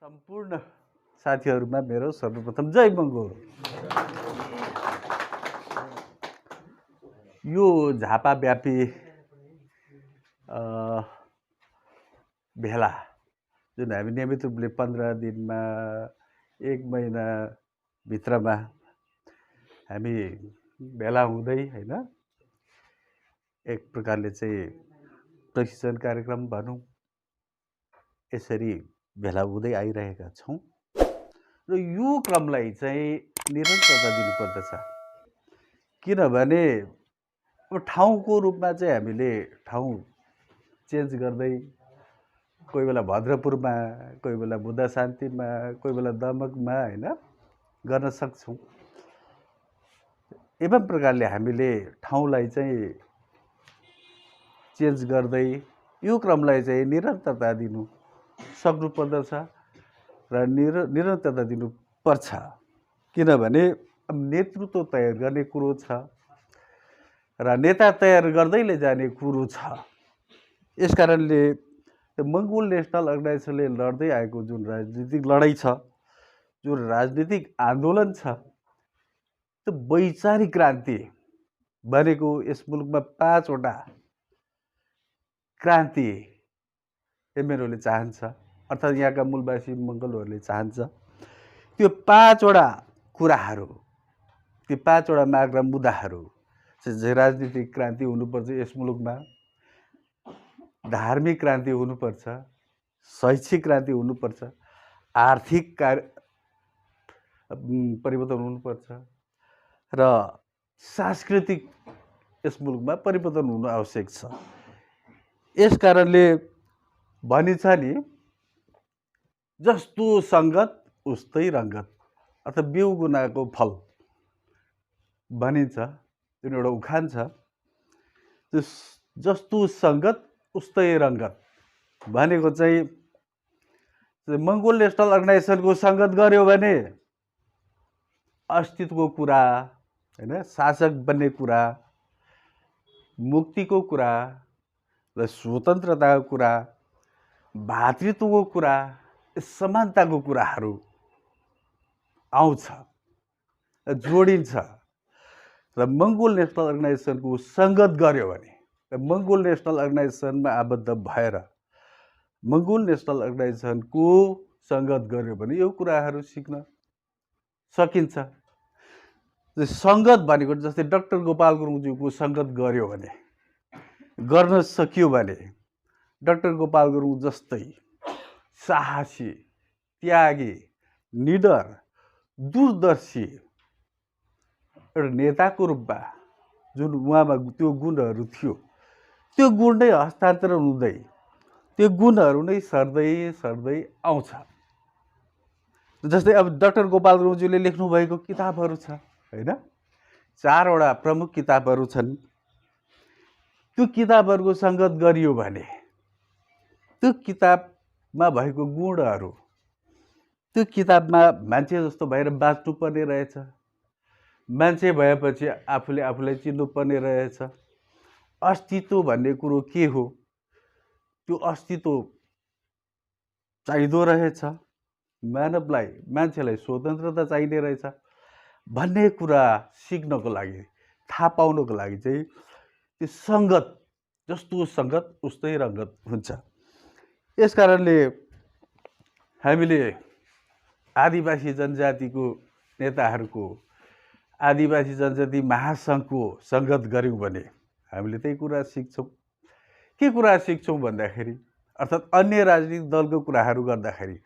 सम्पूर्ण साथीहरुमा मेरो सर्वप्रथम जय मङ्गोल। यो झापा व्यापी भेला जुन हामी नियमित रूपले 15 दिनमा 1 महिना भित्रमा हामी भेला हुँदै हैन एक प्रकारले चाहिँ प्रशिक्षण कार्यक्रम भनौं यसरी भेला हुँदै आइरहेका छौं र यो क्रमलाई चाहिँ निरन्तरता दिनुपर्दछ। किनभने अब ठाउँको रूपमा चाहिँ हामीले ठाउँ चेन्ज गर्दै कोही बेला भद्रपुरमा, कोही बेला बुद्ध शान्तिमा, कोही बेला दमकमा हैन गर्न सक्छौं। एवं प्रकारले हामीले ठाउँलाई चाहिँ चेन्ज गर्दै यो क्रमलाई चाहिँ निरन्तरता दिनु सक्नु पर्दछ र निरन्तरता दिनु पर्छ। किनभने नेतृत्व तयार गर्ने कुरो छ र नेता तयार गर्दैले जाने कुरो छ। यसकारणले मंगोल नेशनल अर्गनाइजेसनले लड्दै आएको जुन राजनीतिक लडाई छ, जुन राजनीतिक आन्दोलन छ, त्यो वैचारिक क्रान्ति भनेको यस मुलुकमा 5 वटा क्रान्ति एमएनओले चाहन्छ, अर्थात् यहाँका मूलवासी मंगोलहरूले चाहन्छ। त्यो 5 वटा कुराहरू, त्यो 5 वटा माग र मुद्दाहरू चाहिँ राजनीतिक क्रान्ति हुनुपर्छ यस मुलुकमा, धार्मिक क्रान्ति हुनुपर्छ, शैक्षिक क्रान्ति हुनुपर्छ, आर्थिक परिवर्तन हुनुपर्छ र सांस्कृतिक यस मुलुकमा परिवर्तन हुनु आवश्यक छ। यस कारणले भनिन्छ नि जस्तो संगत उस्तै रंगत, अर्थात् बिउ गुनाको फल भनिन्छ, जुन एउटा उखान छ। त्यो जस्तो संगत उस्तै रंगत भनेको चाहिँ मंगोल नेशनल अर्गनाइजेसनको संगत गर्यो भने अस्तित्वको कुरा हैन, शासक बन्ने कुरा, मुक्तिको कुरा र स्वतन्त्रताको कुरा, भातृत्वको कुरा, समानताको कुराहरू आउँछ, जोडिन्छ र मंगोल नेशनल अर्गनाइजेसनको संगत गर्यो भने, मंगोल नेशनल अर्गनाइजेसनमा आबद्ध भएर मंगोल नेशनल अर्गनाइजेसनको संगत गर्यो भने यो कुराहरू सिक्न सकिन्छ। संगत भनेको जस्तै डाक्टर गोपाल गुरुङज्यूको संगत गर्यो भने, गर्न सकियो भने डाक्टर गोपाल गुरुङ जस्तै साहसी, त्यागी, निडर, दूरदर्शी एउटा नेताको रूपमा जुन उहाँमा त्यो गुणहरू थियो, त्यो गुण नै हस्तान्तरण हुँदै, त्यो गुणहरू नै सर्दै सर्दै आउँछ। जस्तै अब डाक्टर गोपाल गुरुङज्यूले लेख्नु भएको किताबहरू छ हैन, 4 वटा प्रमुख किताबहरू छन्। त्यो किताबहरूको संगत गरियो भने त्यो किताबमा भएको गुणहरू, त्यो किताबमा मान्छे जस्तो भएर बाँच्नु पर्ने रहेछ, मान्छे भएपछि आफूले आफूलाई चिन्नु पर्ने रहेछ, अस्तित्व भन्ने कुरो के हो, त्यो अस्तित्व चाहिदो रहेछ, मानवलाई, मान्छेलाई स्वतन्त्रता चाहिने रहेछ भन्ने कुरा सिक्नको लागि, थाहा पाउनको लागि चाहिँ त्यो संगत, जस्तो संगत उस्तै रंगत हुन्छ। यसकारणले हामीले आदिवासी जनजातिको नेताहरूको, आदिवासी जनजाति महासंघको संगत गर्यौं भने हामीले त्यही कुरा सिक्छौं। के कुरा सिक्छौं भन्दाखेरि, अर्थात् अन्य राजनीतिक दलको कुराहरू गर्दाखेरि,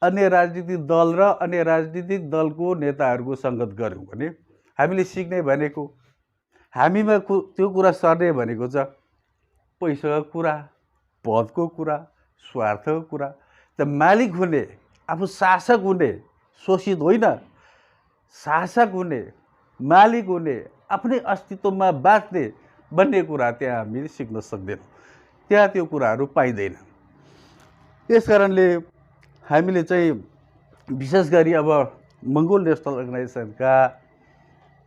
अन्य राजनीतिक दल र अन्य राजनीतिक दलको नेताहरूको संगत गर्यौं भने हामीले सिक्ने भनेको, हामीमा त्यो कुरा सर्ने भनेको छ पैसाको कुरा, पदको कुरा, स्वार्थको कुरा। त मालिक हुने, आफू शासक हुने, शोषित होइन, शासक हुने, मालिक हुने, आफ्नै अस्तित्वमा बाँच्ने भन्ने कुरा त्यहाँ हामीले सिक्न सक्दैनौँ, त्यहाँ त्यो कुराहरू पाइँदैन। यसकारणले हामीले चाहिँ विशेष गरी अब मंगोल नेशनल अर्गनाइजेसनका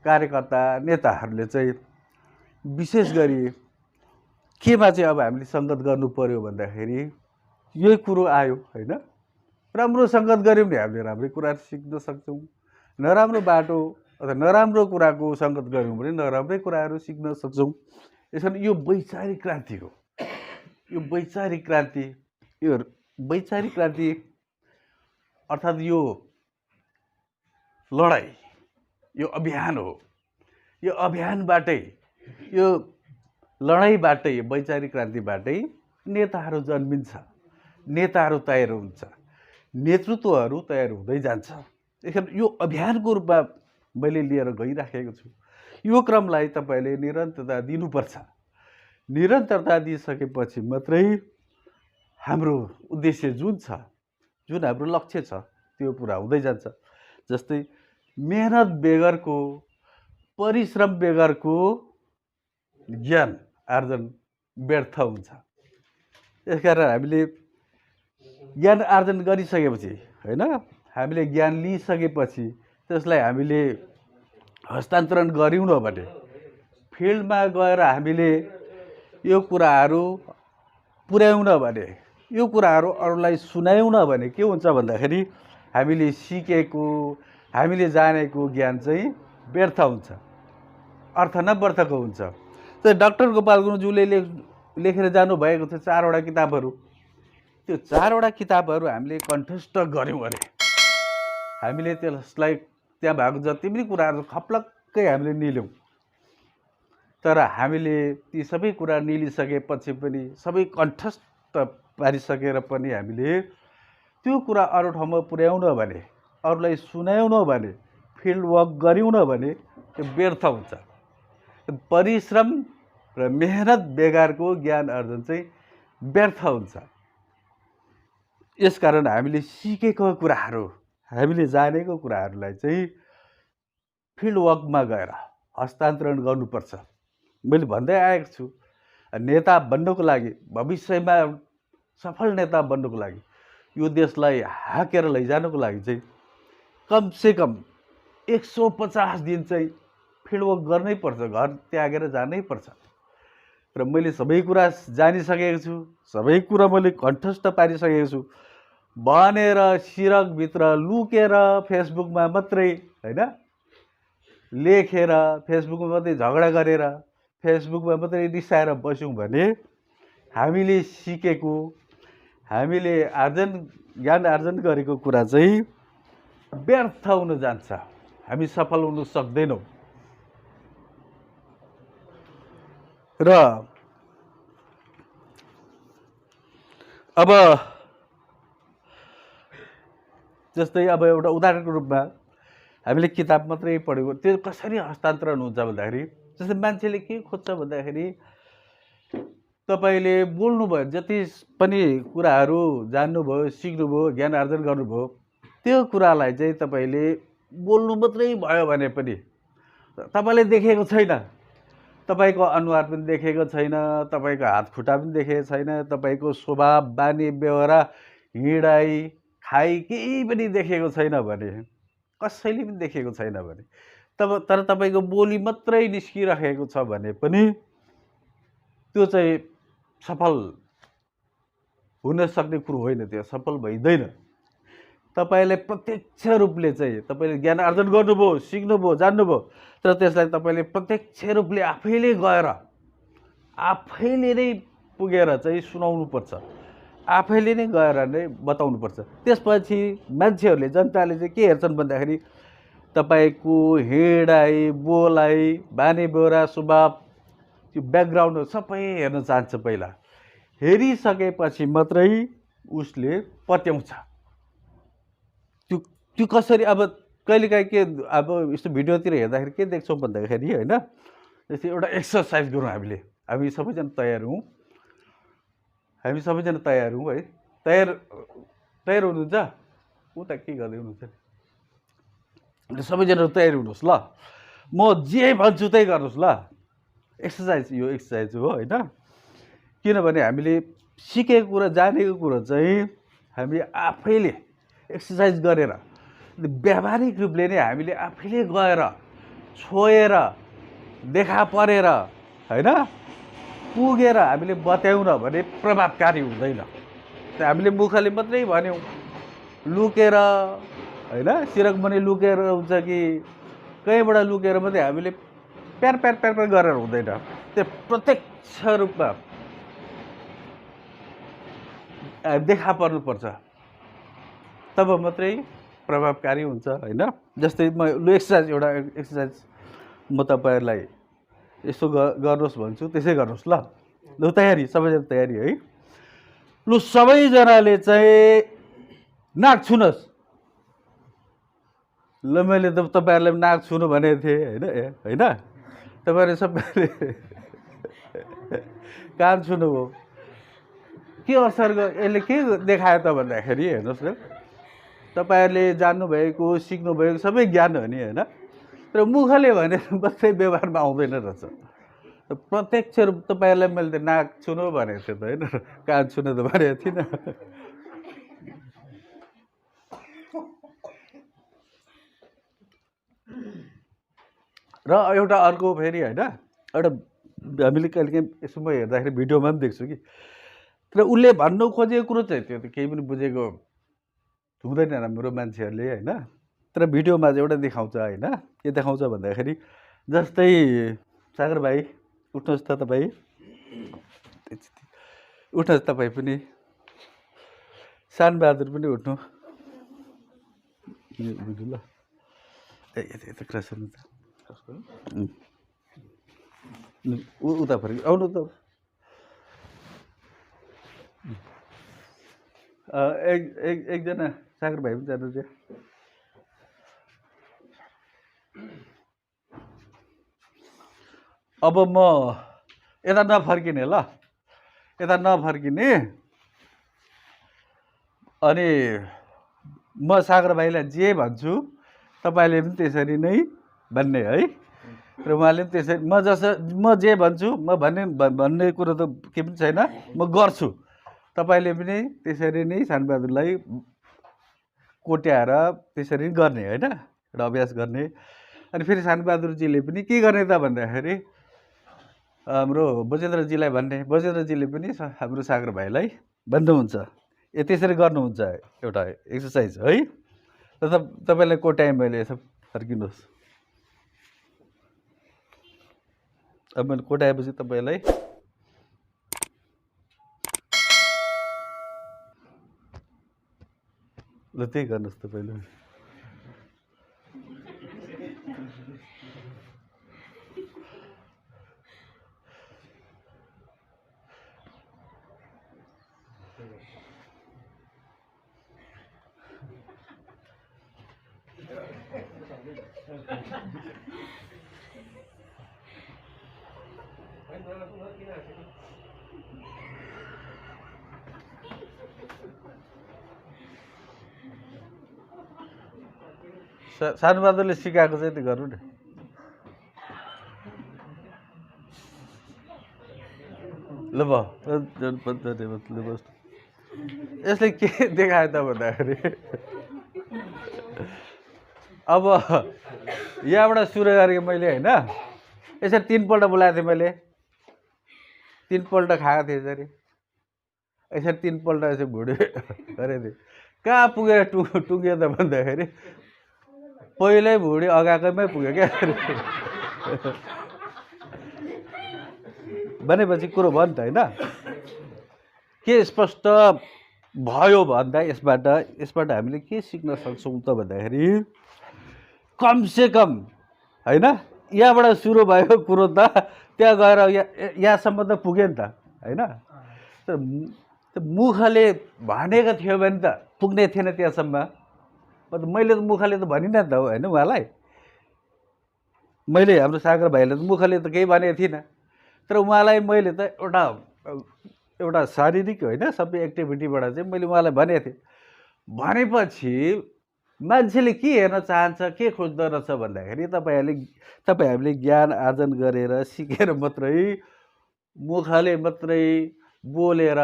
कार्यकर्ता नेताहरूले चाहिँ विशेष गरी केमा चाहिँ अब हामीले संगत गर्नु पर्यो भन्दाखेरि यही कुरो आयो हैन, राम्रो सङ्गत गऱ्यौँ भने हामीले राम्रै कुराहरू सिक्न सक्छौँ। नराम्रो बाटो अथवा नराम्रो कुराको सङ्गत गऱ्यौँ भने नराम्रै कुराहरू सिक्न सक्छौँ। यस कारण यो वैचारिक क्रान्ति हो। यो वैचारिक क्रान्ति अर्थात् यो लडाइँ, यो अभियान हो। यो अभियानबाटै, यो लडाइँबाटै, वैचारिक क्रान्तिबाटै नेताहरू जन्मिन्छ, नेताहरू तयार हुन्छ, नेतृत्वहरू तयार हुँदै जान्छ। यसकारण यो अभियानको रूपमा मैले लिएर गइराखेको छु। यो क्रमलाई तपाईँले निरन्तरता दिनुपर्छ। निरन्तरता दिइसकेपछि मात्रै हाम्रो उद्देश्य जुन छ, जुन हाम्रो लक्ष्य छ, त्यो पुरा हुँदै जान्छ। जस्तै मेहनत बेगरको, परिश्रम बेगरको ज्ञान आर्जन व्यर्थ हुन्छ। यसकारण हामीले ज्ञान आर्जन गरिसकेपछि, होइन, हामीले ज्ञान लिइसकेपछि त्यसलाई हामीले हस्तान्तरण गऱ्यौँ न भने, फिल्डमा गएर हामीले यो कुराहरू पुर्याउँ न भने, यो कुराहरू अरूलाई सुनायौँ न भने के हुन्छ भन्दाखेरि हामीले सिकेको, हामीले जानेको ज्ञान चाहिँ व्यर्थ हुन्छ, अर्थ नवर्थको हुन्छ। त डाक्टर गोपाल गुरुङज्यूले लेखेर जानुभएको थियो 4वटा किताबहरू। त्यो 4वटा किताबहरू हामीले कण्ठस्थ गऱ्यौँ अरे, हामीले त्यसलाई त्यहाँ भएको जति पनि कुराहरू खप्लक्कै हामीले निल्यौँ। तर हामीले ती सबै कुरा निलिसकेपछि पनि, सबै कण्ठस्थ पारिसकेर पनि हामीले त्यो कुरा अरू ठाउँमा पुर्याउन भने, अरूलाई सुनायौँ न भने, फिल्ड वर्क गऱ्यौँ न भने त्यो व्यर्थ हुन्छ। परिश्रम र मेहनत बेगरको ज्ञान आर्जन चाहिँ व्यर्थ हुन्छ। यसकारण हामीले सिकेको कुराहरू, हामीले जानेको कुराहरूलाई चाहिँ फिल्ड वर्कमा गएर हस्तान्तरण गर्नुपर्छ। मैले भन्दै आएको छु, नेता बन्नको लागि, भविष्यमा सफल नेता बन्नको लागि, यो देशलाई हाकेर लैजानको लागि चाहिँ कमसेकम 150 दिन चाहिँ फिल्ड वर्क गर्नै पर्छ, घर त्यागेर जानै पर्छ। र मैले सबै कुरा जानिसकेको छु, सबै कुरा मैले कण्ठस्थ पारिसकेको छु भनेर सिरकभित्र लुकेर फेसबुकमा मात्रै, होइन, लेखेर फेसबुकमा मात्रै झगडा गरेर, फेसबुकमा मात्रै रिसाएर बस्यौँ भने हामीले सिकेको, हामीले ज्ञान आर्जन गरेको कुरा चाहिँ व्यर्थ हुन जान्छ। हामी सफल हुन सक्दैनौँ। र अब जस्तै अब एउटा उदाहरणको रूपमा हामीले किताब मात्रै पढ्यो, त्यो कसरी हस्तान्तरण हुन्छ भन्दाखेरि, जस्तै मान्छेले के खोज्छ भन्दाखेरि तपाईँले बोल्नुभयो, जति पनि कुराहरू जान्नुभयो, सिक्नुभयो, ज्ञान आर्जन गर्नुभयो, त्यो कुरालाई चाहिँ तपाईँले बोल्नु मात्रै भयो भने पनि तपाईँले देखेको छैन, तपाईँको अनुहार पनि देखेको छैन, तपाईँको हात खुट्टा पनि देखेको छैन, तपाईँको स्वभाव, बानी, बेहोरा, हिँडाइ, खाइ केही पनि देखेको छैन भने, कसैले पनि देखेको छैन भने, तर तपाईँको बोली मात्रै निस्किरहेको छ भने पनि त्यो चाहिँ सफल हुन सक्ने कुरो होइन, त्यो सफल भइँदैन। तपाईँले प्रत्यक्ष रूपले चाहिँ तपाईँले ज्ञान आर्जन गर्नुभयो, सिक्नुभयो, जान्नुभयो, तर त्यसलाई तपाईँले प्रत्यक्ष रूपले आफैले गएर, आफैले नै पुगेर चाहिँ सुनाउनुपर्छ, आफैले नै गएर नै बताउनुपर्छ। त्यसपछि मान्छेहरूले, जनताले चाहिँ के हेर्छन् भन्दाखेरि तपाईँको हिँडाइ, बोलाइ, बानी बेहोरा, स्वभाव, त्यो ब्याकग्राउन्ड सबै हेर्न चाहन्छ। पहिला हेरिसकेपछि मात्रै उसले पत्याउँछ। त्यो कसरी, अब कहिलेकाहीँ के, अब यस्तो भिडियोतिर हेर्दाखेरि के देख्छौँ भन्दाखेरि, होइन, जस्तै एउटा एक्सर्साइज गरौँ हामी सबैजना तयार हौँ, हामी सबैजना तयार हौँ, है, तयार हुनुहुन्छ? उता के गर्दै हुनुहुन्छ? सबैजना तयार हुनुहोस् ल, म जे भन्छु त्यही गर्नुहोस् ल। एक्सर्साइज, यो एक्सर्साइज हो, होइन। किनभने हामीले सिकेको कुरा, जानेको कुरा चाहिँ हामी आफैले एक्सर्साइज गरेर, व्यावहारिक रूपले नै हामीले आफैले गएर छोएर, देखा परेर, होइन, पुगेर हामीले बतायौँ न भने प्रभावकारी हुँदैन। हामीले मुखले मात्रै भन्यौँ, लुकेर होइन सिरकमुनि लुकेर हुन्छ कि कहीँबाट लुकेर मात्रै हामीले प्यार प्यार प्यार प्यार गरेर हुँदैन। त्यो प्रत्यक्ष रूपमा देखा पर्नुपर्छ, तब मात्रै प्रभावकारी हुन्छ होइन। जस्तै म लु एउटा एक्सर्साइज म तपाईँहरूलाई यसो गर्नुहोस् भन्छु, त्यसै गर्नुहोस् ल। लु तयारी, सबैजना तयारी है। लु सबैजनाले चाहिँ नाक छुनुहोस्। ल मैले त तपाईँहरूलाई नाक छुनु भनेको थिएँ होइन, होइन तपाईँहरूले सबैले कान छुनु हो। के असर यसले के देखायो त भन्दाखेरि हेर्नुहोस् न, तपाईँहरूले जान्नुभएको सिक्नुभएको सबै ज्ञान हो नि होइन, तर मुखले भने मात्रै व्यवहारमा आउँदैन रहेछ। प्रत्यक्ष रूप तपाईँहरूलाई मैले त नाक छुनु भनेको थिएँ त होइन, कान छुनु त भनेको थिइनँ। र एउटा अर्को फेरि होइन, एउटा हामीले कहिलेकाहीँ यसो म हेर्दाखेरि भिडियोमा पनि देख्छु कि, तर उसले भन्नु खोजेको कुरो चाहिँ त्यो त केही पनि बुझेको हुँदैन हाम्रो मान्छेहरूले होइन। तर भिडियोमा चाहिँ एउटा देखाउँछ होइन, के देखाउँछ भन्दाखेरि जस्तै सागर भाइ उठ्नुहोस् त, तपाईँ उठ्नुहोस्, तपाईँ पनि, शानबहादुर पनि उठ्नु ल। यता कुरा सुन्नु त, उता फर्क आउनु त। एकजना सागर भाइ पनि जानु थियो। अब म यता नफर्किने ल, यता नफर्किने। अनि म सागर भाइलाई जे भन्छु तपाईँले पनि त्यसरी नै भन्ने है। र उहाँले पनि त्यसरी, म जे भन्छु म भन्ने कुरो त के पनि छैन, म गर्छु। तपाईँले पनि त्यसरी नै शानबहादुरलाई कोट्याएर त्यसरी गर्ने होइन, एउटा अभ्यास गर्ने। अनि फेरि शानबहादुरजीले पनि के गर्ने त भन्दाखेरि हाम्रो बजेन्द्रजीलाई भन्ने, बजेन्द्रजीले पनि हाम्रो सागर भाइलाई भन्नुहुन्छ। त्यसरी गर्नुहुन्छ एउटा एक्सर्साइज है। र तपाईँलाई कोट्याएँ मैले, यसो फर्किनुहोस्। अब मैले कोट्याएपछि तपाईँलाई ल त्यही गर्नुहोस् तपाईँले। शानबहादुरले सिकाएको चाहिँ त्यो गर्नु नि। ल भयो, यसले के देखायो त भन्दाखेरि अब यहाँबाट सुरु गरेको मैले होइन, यसरी 3 पल्ट बोलाएको थिएँ मैले, 3 पल्ट खाएको थिएँ यसरी, यसरी 3 पल्ट यसरी भुँडी गरेको थिएँ। कहाँ पुगेर टुङ्ग्यो त भन्दाखेरि पहिल्यै भुँडी अगाएकैमै पुग्यो क्या भनेपछि कुरो भयो नि त होइन। के स्पष्ट भयो भन्दा यसबाट हामीले के सिक्न सक्छौँ त भन्दाखेरि कमसेकम होइन, यहाँबाट सुरु भएको कुरो त त्यहाँ गएर यहाँसम्म त पुग्यो नि त होइन। तर मुखले भनेको थियो भने त पुग्ने थिएन त्यहाँसम्म। मैले त मुखले त भनिनँ त होइन उहाँलाई, मैले हाम्रो सागर भाइले त मुखले त केही भनेको थिइनँ। तर उहाँलाई मैले त एउटा शारीरिक होइन सबै एक्टिभिटीबाट चाहिँ मैले उहाँलाई भनेको थिएँ। भनेपछि मान्छेले के हेर्न चाहन्छ, के खोज्दो रहेछ भन्दाखेरि तपाईँहरूले ज्ञान आर्जन गरेर सिकेर मात्रै, मुखले मात्रै बोलेर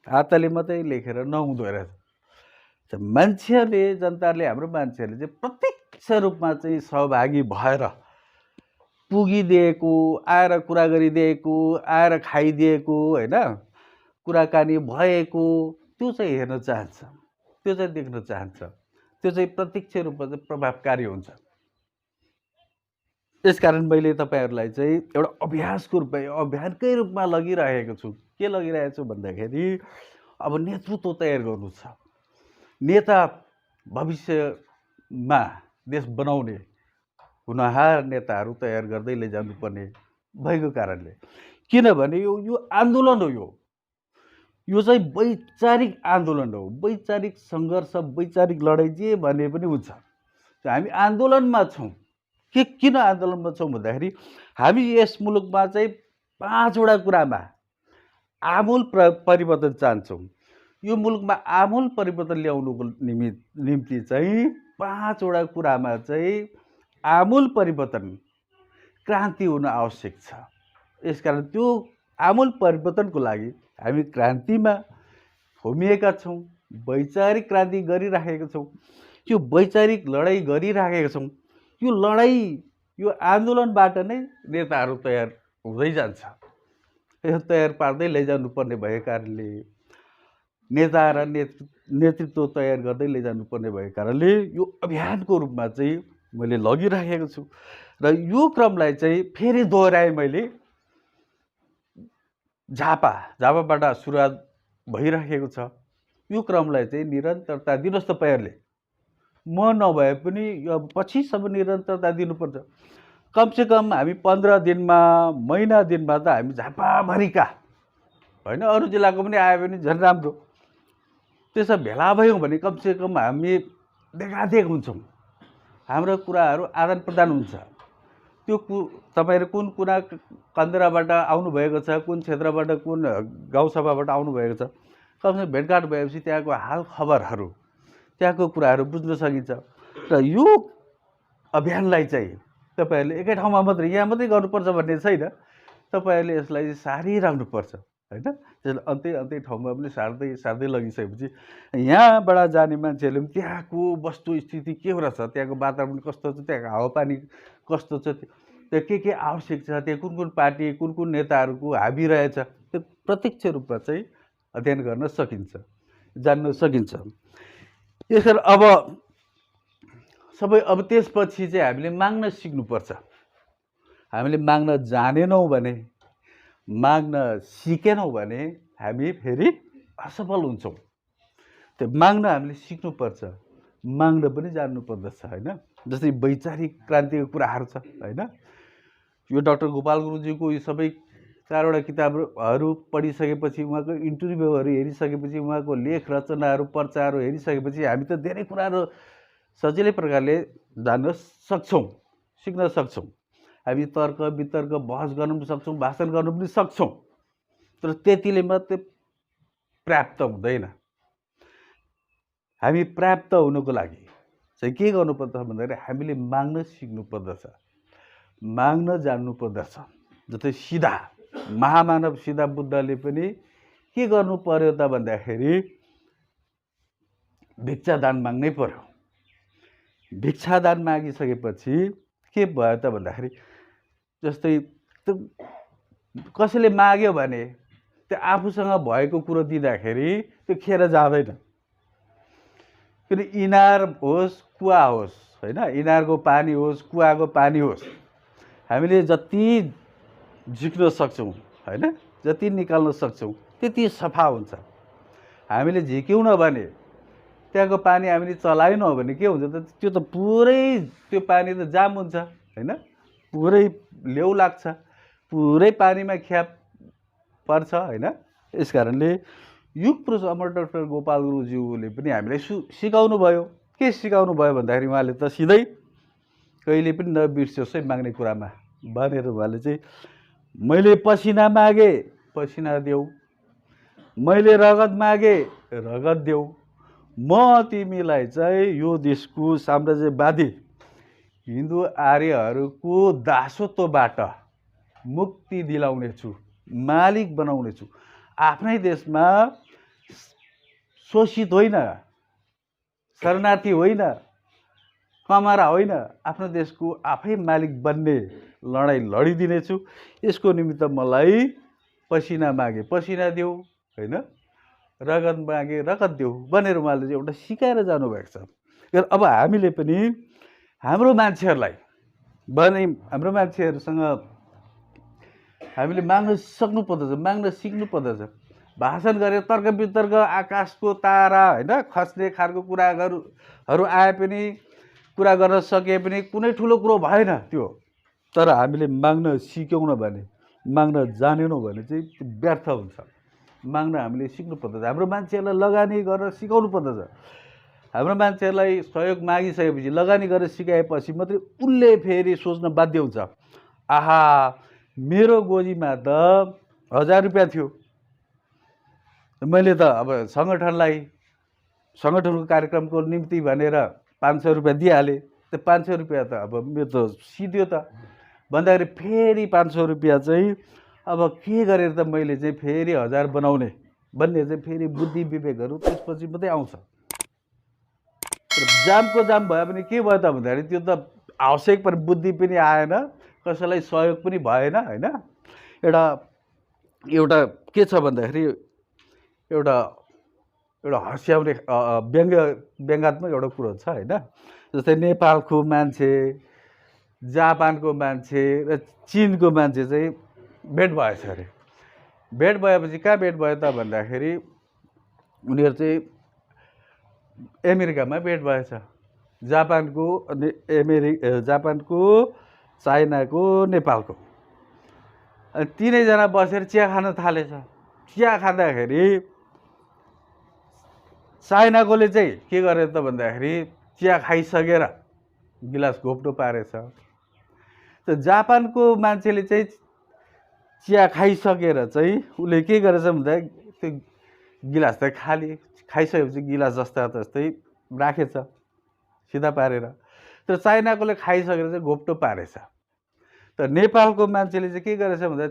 हातले मात्रै लेखेर नहुँदो रहेछ। मान्छेहरूले, जनताले, हाम्रो मान्छेहरूले चाहिँ प्रत्यक्ष रूपमा चाहिँ सहभागी भएर पुगिदिएको, आएर कुरा गरिदिएको, आएर खाइदिएको होइन, कुराकानी भएको त्यो चाहिँ हेर्न चाहन्छ। त्यो चाहिँ देख्न चाहन्छ। त्यो चाहिँ प्रत्यक्ष रूपमा चाहिँ प्रभावकारी हुन्छ। त्यसकारण मैले तपाईँहरूलाई चाहिँ एउटा अभ्यासको रूपमा अभियानकै रूपमा लगिरहेको छु। के लगिरहेको छु भन्दाखेरि अब नेतृत्व तयार गर्नु छ। नेता भविष्यमा देश बनाउने हुनहार नेताहरू तयार गर्दै लैजानुपर्ने भएको कारणले, किनभने यो आन्दोलन हो। यो चाहिँ वैचारिक आन्दोलन हो, वैचारिक सङ्घर्ष, वैचारिक लडाइँ जे भने पनि हुन्छ। हामी आन्दोलनमा छौँ। किन आन्दोलनमा छौँ भन्दाखेरि हामी यस मुलुकमा चाहिँ 5वटा कुरामा आमूल परिवर्तन चाहन्छौँ। यो मुलुकमा आमूल परिवर्तन ल्याउनुको निम्ति चाहिँ 5वटा कुरामा चाहिँ आमूल परिवर्तन, क्रान्ति हुन आवश्यक छ। यसकारण त्यो आमूल परिवर्तनको लागि हामी क्रान्तिमा होमिएका छौँ, वैचारिक क्रान्ति गरिराखेका छौँ। यो वैचारिक लडाइँ गरिराखेका छौँ। यो लडाइँ, यो आन्दोलनबाट नै नेताहरू तयार हुँदै जान्छ। यो तयार पार्दै लैजानुपर्ने भएको कारणले, नेता र नेतृत्व तयार गर्दै लैजानुपर्ने भएको कारणले यो अभियानको रूपमा चाहिँ मैले लगिराखेको छु। र यो क्रमलाई चाहिँ फेरि दोहोऱ्याएँ मैले। झापाबाट सुरुवात भइराखेको छ। यो क्रमलाई चाहिँ निरन्तरता दिनुहोस् तपाईँहरूले। म नभए पनि यो पछिसम्म निरन्तरता दिनुपर्छ। कमसेकम हामी 15 दिनमा, महिना दिनमा त हामी झापाभरिका होइन, अरू जिल्लाको पनि आयो भने झन् राम्रो। त्यसो भेला भयौँ भने कमसेकम हामी देखादेख हुन्छौँ, हाम्रो कुराहरू आदान प्रदान हुन्छ। त्यो तपाईँहरू कुन कुना कन्दराबाट आउनुभएको छ, कुन क्षेत्रबाट, कुन गाउँसभाबाट आउनुभएको छ, कमसेकम भेटघाट भएपछि त्यहाँको हाल खबरहरू, त्यहाँको कुराहरू बुझ्न सकिन्छ। र यो अभियानलाई चाहिँ तपाईँहरूले एकै ठाउँमा मात्रै, यहाँ मात्रै गर्नुपर्छ भन्ने छैन। तपाईँहरूले यसलाई सारिराख्नुपर्छ होइन। त्यसलाई अन्त्य ठाउँमा पनि सार्दै लगिसकेपछि यहाँबाट जाने मान्छेहरूले पनि त्यहाँको वस्तुस्थिति के रहेछ, त्यहाँको वातावरण कस्तो छ, त्यहाँको हावापानी कस्तो छ, त्यहाँ के आवश्यक छ, त्यहाँ कुन पार्टी, कुन नेताहरूको हाबी रहेछ, त्यो प्रत्यक्ष रूपमा चाहिँ अध्ययन गर्न सकिन्छ, जान्न सकिन्छ। यसकारण अब त्यसपछि चाहिँ हामीले माग्न सिक्नुपर्छ। हामीले माग्न जानेनौँ भने, माग्न सिकेनौँ भने हामी फेरि असफल हुन्छौँ। त्यो माग्न हामीले सिक्नुपर्छ, माग्न पनि जान्नुपर्दछ होइन। जस्तै वैचारिक क्रान्तिको कुराहरू छ होइन। यो डाक्टर गोपाल गुरुङज्यूको यो सबै 4वटा किताबहरू पढिसकेपछि, उहाँको इन्टरभ्यूहरू हेरिसकेपछि, उहाँको लेख रचनाहरू, पर्चाहरू हेरिसकेपछि हामी त धेरै कुराहरू सजिलै प्रकारले जान्न सक्छौँ, सिक्न सक्छौँ। हामी तर्क वितर्क बहस गर्न पनि सक्छौँ, भाषण गर्न पनि सक्छौँ। तर त्यतिले मात्रै पर्याप्त हुँदैन। हामी पर्याप्त हुनुको लागि चाहिँ के गर्नुपर्छ भन्दाखेरि हामीले माग्न सिक्नुपर्दछ, माग्न जान्नुपर्दछ। जस्तै सिधा महामानव सिधा बुद्धले पनि के गर्नु पर्यो त भन्दाखेरि भिक्षादान माग्नै पर्यो। भिक्षादान मागिसकेपछि के भयो त भन्दाखेरि, जस्तै कसैले माग्यो भने त्यो आफूसँग भएको कुरो दिँदाखेरि त्यो खेर जाँदैन। किन इनार होस् कुवा होस् होइन, इनारको पानी होस् कुवाको पानी होस्, हामीले जति झिक्न सक्छौँ होइन, जति निकाल्न सक्छौँ त्यति सफा हुन्छ। हामीले झिक्यौँ न भने, त्यहाँको पानी हामीले चलाएनौँ भने के हुन्छ त, त्यो त पुरै त्यो पानी त जाम हुन्छ होइन, पुरै लेउ लाग्छ, पुरै पानीमा ख्याप पर्छ होइन। यस कारणले युग पुरुष अमर डाक्टर गोपाल गुरुङज्यूले पनि हामीलाई सिकाउनु भयो। के सिकाउनु भयो भन्दाखेरि उहाँले त सिधै कहिले पनि नबिर्सियोस् है माग्ने कुरामा भनेर उहाँले चाहिँ, मैले पसिना मागे पसिना देऊ, मैले रगत मागे रगत देऊ, म तिमीलाई चाहिँ यो देशको साम्राज्यवादी हिन्दू आर्यहरूको दासत्वबाट मुक्ति दिलाउनेछु, मालिक बनाउनेछु। आफ्नै देशमा शोषित होइन, शरणार्थी होइन, कमारा होइन, आफ्नो देशको आफै मालिक बन्ने लडाइँ लडिदिनेछु। यसको निमित्त मलाई पसिना मागे पसिना देऊ होइन, रगत मागे रगत देऊ भनेर उहाँले चाहिँ एउटा सिकाएर जानुभएको छ। र अब हामीले पनि हाम्रो मान्छेहरूलाई भने हाम्रो मान्छेहरूसँग हामीले माग्न सक्नु पर्दछ, माग्न सिक्नु पर्दछ। भाषण गरेर तर्क वितर्क आकाशको तारा होइन खस्ने खालको कुराहरू आए पनि कुरा गर्न सके पनि कुनै ठुलो कुरो भएन त्यो। तर हामीले माग्न सिक्यौँ भने, माग्न जानेनौँ भने चाहिँ त्यो व्यर्थ हुन्छ। माग्न हामीले सिक्नु पर्दछ। हाम्रो मान्छेहरूलाई लगानी गर्न सिकाउनु पर्दछ। हाम्रो मान्छेहरूलाई सहयोग मागिसकेपछि लगानी गरेर सिकाएपछि मात्रै उसले फेरि सोच्न बाध्य हुन्छ, आहा मेरो गोजीमा त 1000 रुपियाँ थियो, मैले त अब सङ्गठनको कार्यक्रमको निम्ति भनेर 500 रुपियाँ दिइहालेँ, त्यो 500 रुपियाँ त अब मेरो त सिध्यो त भन्दाखेरि फेरि 500 रुपियाँ चाहिँ अब के गरेर त मैले चाहिँ फेरि 1000 बनाउने भन्ने चाहिँ फेरि बुद्धि विवेकहरू त्यसपछि मात्रै आउँछ। जामको जाम भयो भने के भयो त भन्दाखेरि त्यो त आवश्यक पर बुद्धि पनि आएन, कसैलाई सहयोग पनि भएन होइन। एउटा के छ भन्दाखेरि एउटा हँस्याउने व्यङ्ग्यात्मक एउटा कुरो छ होइन। जस्तै नेपालको मान्छे, जापानको मान्छे र चिनको मान्छे चाहिँ भेट भएछ अरे। भेट भएपछि कहाँ भेट भयो त भन्दाखेरि उनीहरू चाहिँ अमेरिकामा भेट भएछ। जापानको चाइनाको नेपालको अनि तीनैजना बसेर चिया खान थालेछ। चिया खाँदाखेरि चाइनाकोले चाहिँ के गरे त भन्दाखेरि चिया खाइसकेर गिलास घोप्टो पारेछ। त जापानको मान्छेले चाहिँ चिया खाइसकेर चाहिँ उसले के गरेछ भन्दा त्यो गिलास त खाली खाइसकेपछि गिलास जस्ता जस्तै राखेछ सिधा पारेर। तर चाइनाकोले खाइसकेर चाहिँ घोप्टो पारेछ। त नेपालको मान्छेले चाहिँ के गरेछ भन्दा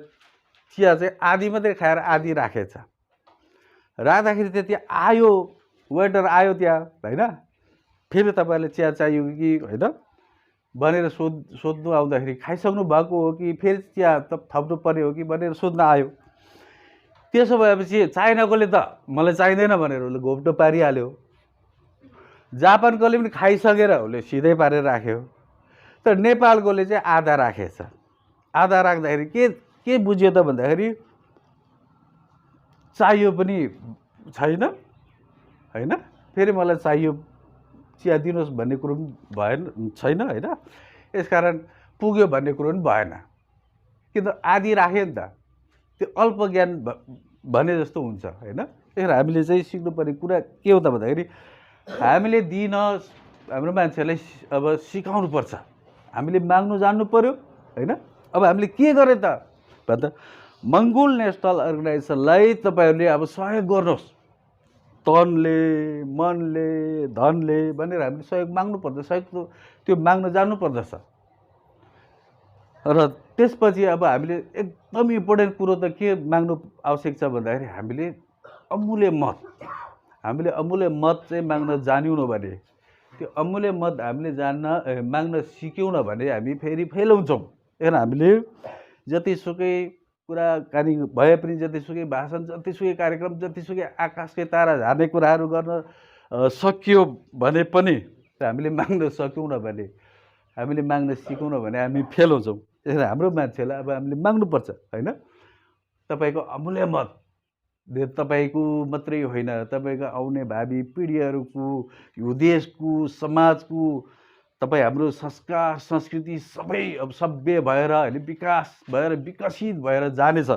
चिया चाहिँ आधी मात्रै खाएर आधी राखेछ। राख्दाखेरि त्यति आयो, वेटर आयो त्यहाँ होइन, फेरि तपाईँले चिया चाहियो कि होइन भनेर सोध्नु आउँदाखेरि खाइसक्नु भएको हो कि फेरि चिया थप्नु पर्ने हो कि भनेर सोध्न आयो। त्यसो भएपछि चाइनाकोले त मलाई चाहिँदैन भनेर उसले घोप्टो पारिहाल्यो। जापानकोले पनि खाइसकेर उसले सिधै पारेर राख्यो। तर नेपालकोले चाहिँ आधा राखेछ। आधा राख्दाखेरि के बुझ्यो त भन्दाखेरि चाहियो पनि छैन होइन, फेरि मलाई चाहियो चिया दिनुहोस् भन्ने कुरो पनि छैन होइन, यसकारण पुग्यो भन्ने कुरो पनि भएन। किन आधी राख्यो नि त, त्यो अल्प ज्ञान भने जस्तो हुन्छ होइन। त्यसरी हामीले चाहिँ सिक्नुपर्ने कुरा के हो त भन्दाखेरि हामीले हाम्रो मान्छेहरूलाई अब सिकाउनुपर्छ। हामीले माग्नु जान्नु पर्यो होइन। अब हामीले के गरे त भन्दा मङ्गोल नेसनल अर्गनाइजेसनलाई तपाईँहरूले अब सहयोग गर्नुहोस्, तनले मनले धनले भनेर हामीले सहयोग माग्नुपर्छ। सहयोग त्यो माग्न जान्नुपर्दछ। र त्यसपछि अब हामीले एकदम इम्पोर्टेन्ट कुरो त के माग्नु आवश्यक छ भन्दाखेरि हामीले अमूल्य मत चाहिँ माग्न जान्यौँ न भने, त्यो अमूल्य मत हामीले माग्न सिक्यौँ न भने हामी फेरि फेल हुन्छौँ। त्यही हामीले जतिसुकै कुराकानी भए पनि, जतिसुकै भाषण, जतिसुकै कार्यक्रम, जतिसुकै आकाशकै तारा झार्ने कुराहरू गर्न सकियो भने पनि हामीले माग्न सक्यौँ न भने, हामीले माग्न सिकौँ न भने हामी फेल हुन्छौँ। त्यसरी हाम्रो मान्छेलाई अब हामीले माग्नुपर्छ होइन। तपाईँको अमूल्य मत तपाईँको मात्रै होइन, तपाईँको आउने भावी पिँढीहरूको, यो देशको, समाजको, तपाईँ हाम्रो संस्कार संस्कृति सबै अब सभ्य भएर होइन विकास भएर विकसित भएर जानेछ।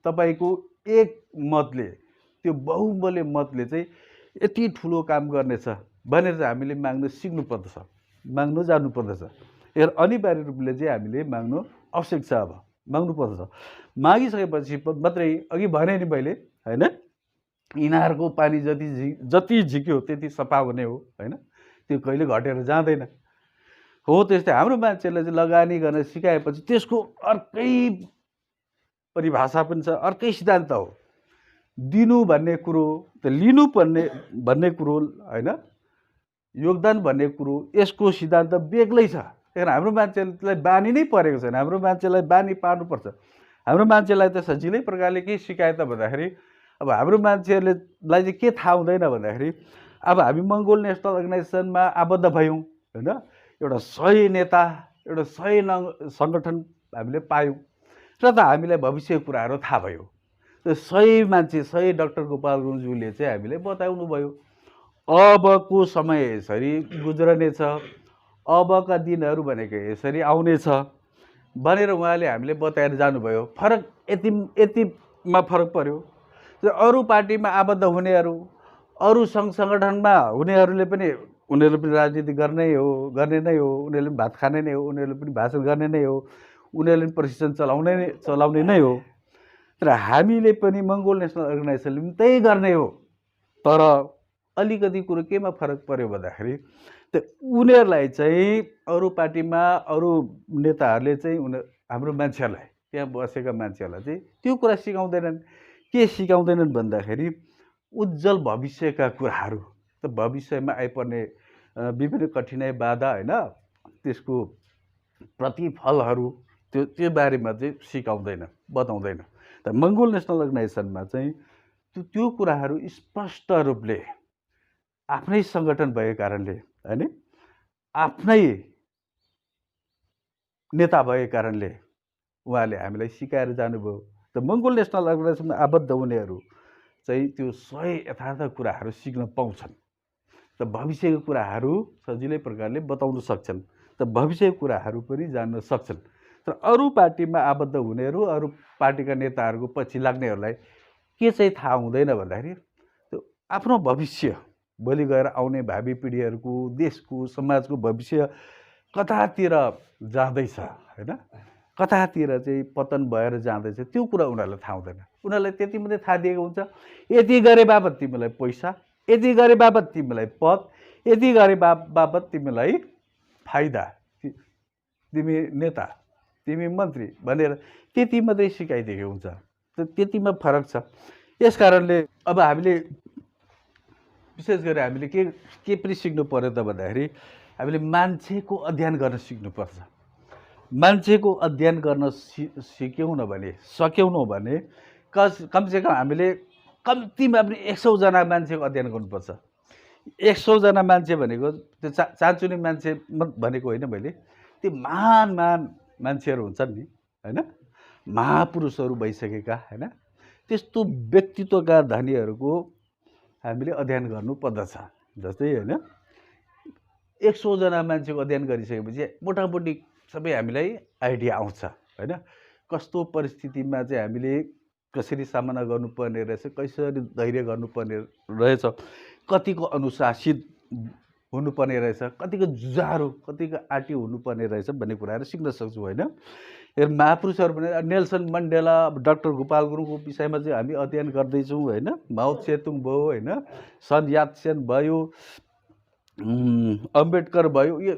तपाईँको एक मतले, त्यो बहुमूल्य मतले चाहिँ यति ठुलो काम गर्नेछ भनेर चाहिँ हामीले माग्न सिक्नुपर्दछ, माग्नु जान्नुपर्दछ। यो अनिवार्य रूपले चाहिँ हामीले माग्नु आवश्यक छ। अब माग्नुपर्दछ। मागिसकेपछि मात्रै अघि भने नि मैले होइन, इनारको पानी जति झिक्यो त्यति सफा हुने हो होइन, त्यो कहिले घटेर जाँदैन हो। त्यस्तै हाम्रो मान्छेलाई चाहिँ लगानी गर्न सिकाएपछि त्यसको अर्कै परिभाषा पनि छ, अर्कै सिद्धान्त हो। दिनु भन्ने कुरो त लिनु भन्ने कुरो होइन, योगदान भन्ने कुरो यसको सिद्धान्त बेग्लै छ। त्यही हाम्रो मान्छेलाई बानी नै परेको छैन। हाम्रो मान्छेलाई बानी पार्नुपर्छ। हाम्रो मान्छेलाई त सजिलै प्रकारले के सिकायो त भन्दाखेरि अब हाम्रो मान्छेहरूलाई चाहिँ के थाहा हुँदैन भन्दाखेरि अब हामी मङ्गोल नेसनल अर्गनाइजेसनमा आबद्ध भयौँ होइन, एउटा सही नेता, एउटा सही सङ्गठन हामीले पायौँ र त हामीलाई भविष्यको कुराहरू थाहा भयो। त्यो सही मान्छे, सही डाक्टर गोपाल गुरुङज्यूले चाहिँ हामीले बताउनु भयो, अबको समय यसरी गुज्रनेछ, अबका दिनहरू भनेको यसरी आउनेछ भनेर उहाँले हामीले बताएर जानुभयो। फरक यतिमा फरक पर्यो। अरू पार्टीमा आबद्ध हुनेहरू, अरू सङ्घ सङ्गठनमा हुनेहरूले पनि उनीहरूले पनि राजनीति गर्ने नै हो, उनीहरूले पनि भात खाने नै हो, उनीहरूले पनि भाषण गर्ने नै हो, उनीहरूले पनि प्रशिक्षण चलाउने नै हो। तर हामीले पनि मङ्गोल नेसनल अर्गनाइजेसनले पनि त्यही गर्ने हो। तर अलिकति कुरो केमा फरक पर्यो भन्दाखेरि त उनीहरूलाई चाहिँ अरू पार्टीमा अरू नेताहरूले चाहिँ हाम्रो मान्छेहरूलाई, त्यहाँ बसेका मान्छेहरूलाई चाहिँ त्यो कुरा सिकाउँदैनन्। के सिकाउँदैनन् भन्दाखेरि उज्जवल भविष्यका कुराहरू, त भविष्यमा आइपर्ने विभिन्न कठिनाइ बाधा होइन, त्यसको प्रतिफलहरू त्यो बारेमा चाहिँ सिकाउँदैन, बताउँदैन। त मङ्गोल नेसनल अर्गनाइजेसनमा चाहिँ त्यो कुराहरू स्पष्ट रूपले आफ्नै सङ्गठन भएको कारणले होइन, आफ्नै नेता भएको कारणले उहाँले हामीलाई सिकाएर जानुभयो। त मङ्गोल नेसनल अर्गनाइजेसनमा आबद्ध हुनेहरू चाहिँ त्यो सही यथार्थ कुराहरू सिक्न पाउँछन्। त भविष्यको कुराहरू सजिलै प्रकारले बताउन सक्छन्, त भविष्यको कुराहरू पनि जान्न सक्छन्। तर अरू पार्टीमा आबद्ध हुनेहरू, अरू पार्टीका नेताहरूको पछि लाग्नेहरूलाई के चाहिँ थाहा हुँदैन भन्दाखेरि त्यो आफ्नो भविष्य, भोलि गएर आउने भावी पिँढीहरूको, देशको, समाजको भविष्य कतातिर जाँदैछ होइन, कतातिर चाहिँ पतन भएर जाँदैछ, त्यो कुरा उनीहरूलाई थाहा हुँदैन। उनीहरूलाई त्यति मात्रै थाहा दिएको हुन्छ, यति गरे बापत तिमीलाई पैसा, यति गरे बापत तिमीलाई पद, यति गरे बापत तिमीलाई फाइदा, तिमी नेता, तिमी मन्त्री भनेर त्यति मात्रै सिकाइदिएको हुन्छ। त्यतिमा फरक छ। यस कारणले अब हामीले विशेष गरी हामीले के पनि सिक्नु पर्यो त भन्दाखेरि हामीले मान्छेको अध्ययन गर्न सिक्नुपर्छ। मान्छेको अध्ययन गर्न सक्यौँ भने कमसेकम हामीले कम्तीमा पनि 100 जना मान्छेको अध्ययन गर्नुपर्छ। 100 जना मान्छे भनेको त्यो चान्चुने मान्छे भनेको होइन मैले, त्यो महान मान्छेहरू हुन्छन् नि होइन, महापुरुषहरू भइसकेका होइन, त्यस्तो व्यक्तित्वका धनीहरूको हामीले अध्ययन गर्नुपर्दछ। जस्तै होइन 100 जना मान्छेको अध्ययन गरिसकेपछि मोटामोटी सबै हामीलाई आइडिया आउँछ होइन, कस्तो परिस्थितिमा चाहिँ हामीले कसरी सामना गर्नुपर्ने रहेछ, कसरी धैर्य गर्नुपर्ने रहेछ, कतिको अनुशासित हुनुपर्ने रहेछ, कतिको जुझारु, कतिको आँटी हुनुपर्ने रहेछ भन्ने कुराहरू सिक्न सक्छौँ होइन। महापुरुषहरू भने नेल्सन मण्डेला, डाक्टर गोपाल गुरुङको विषयमा चाहिँ हामी अध्ययन गर्दैछौँ होइन, माओ सेतुङ भयो होइन, सन यात्सेन भयो, अम्बेडकर भयो, यो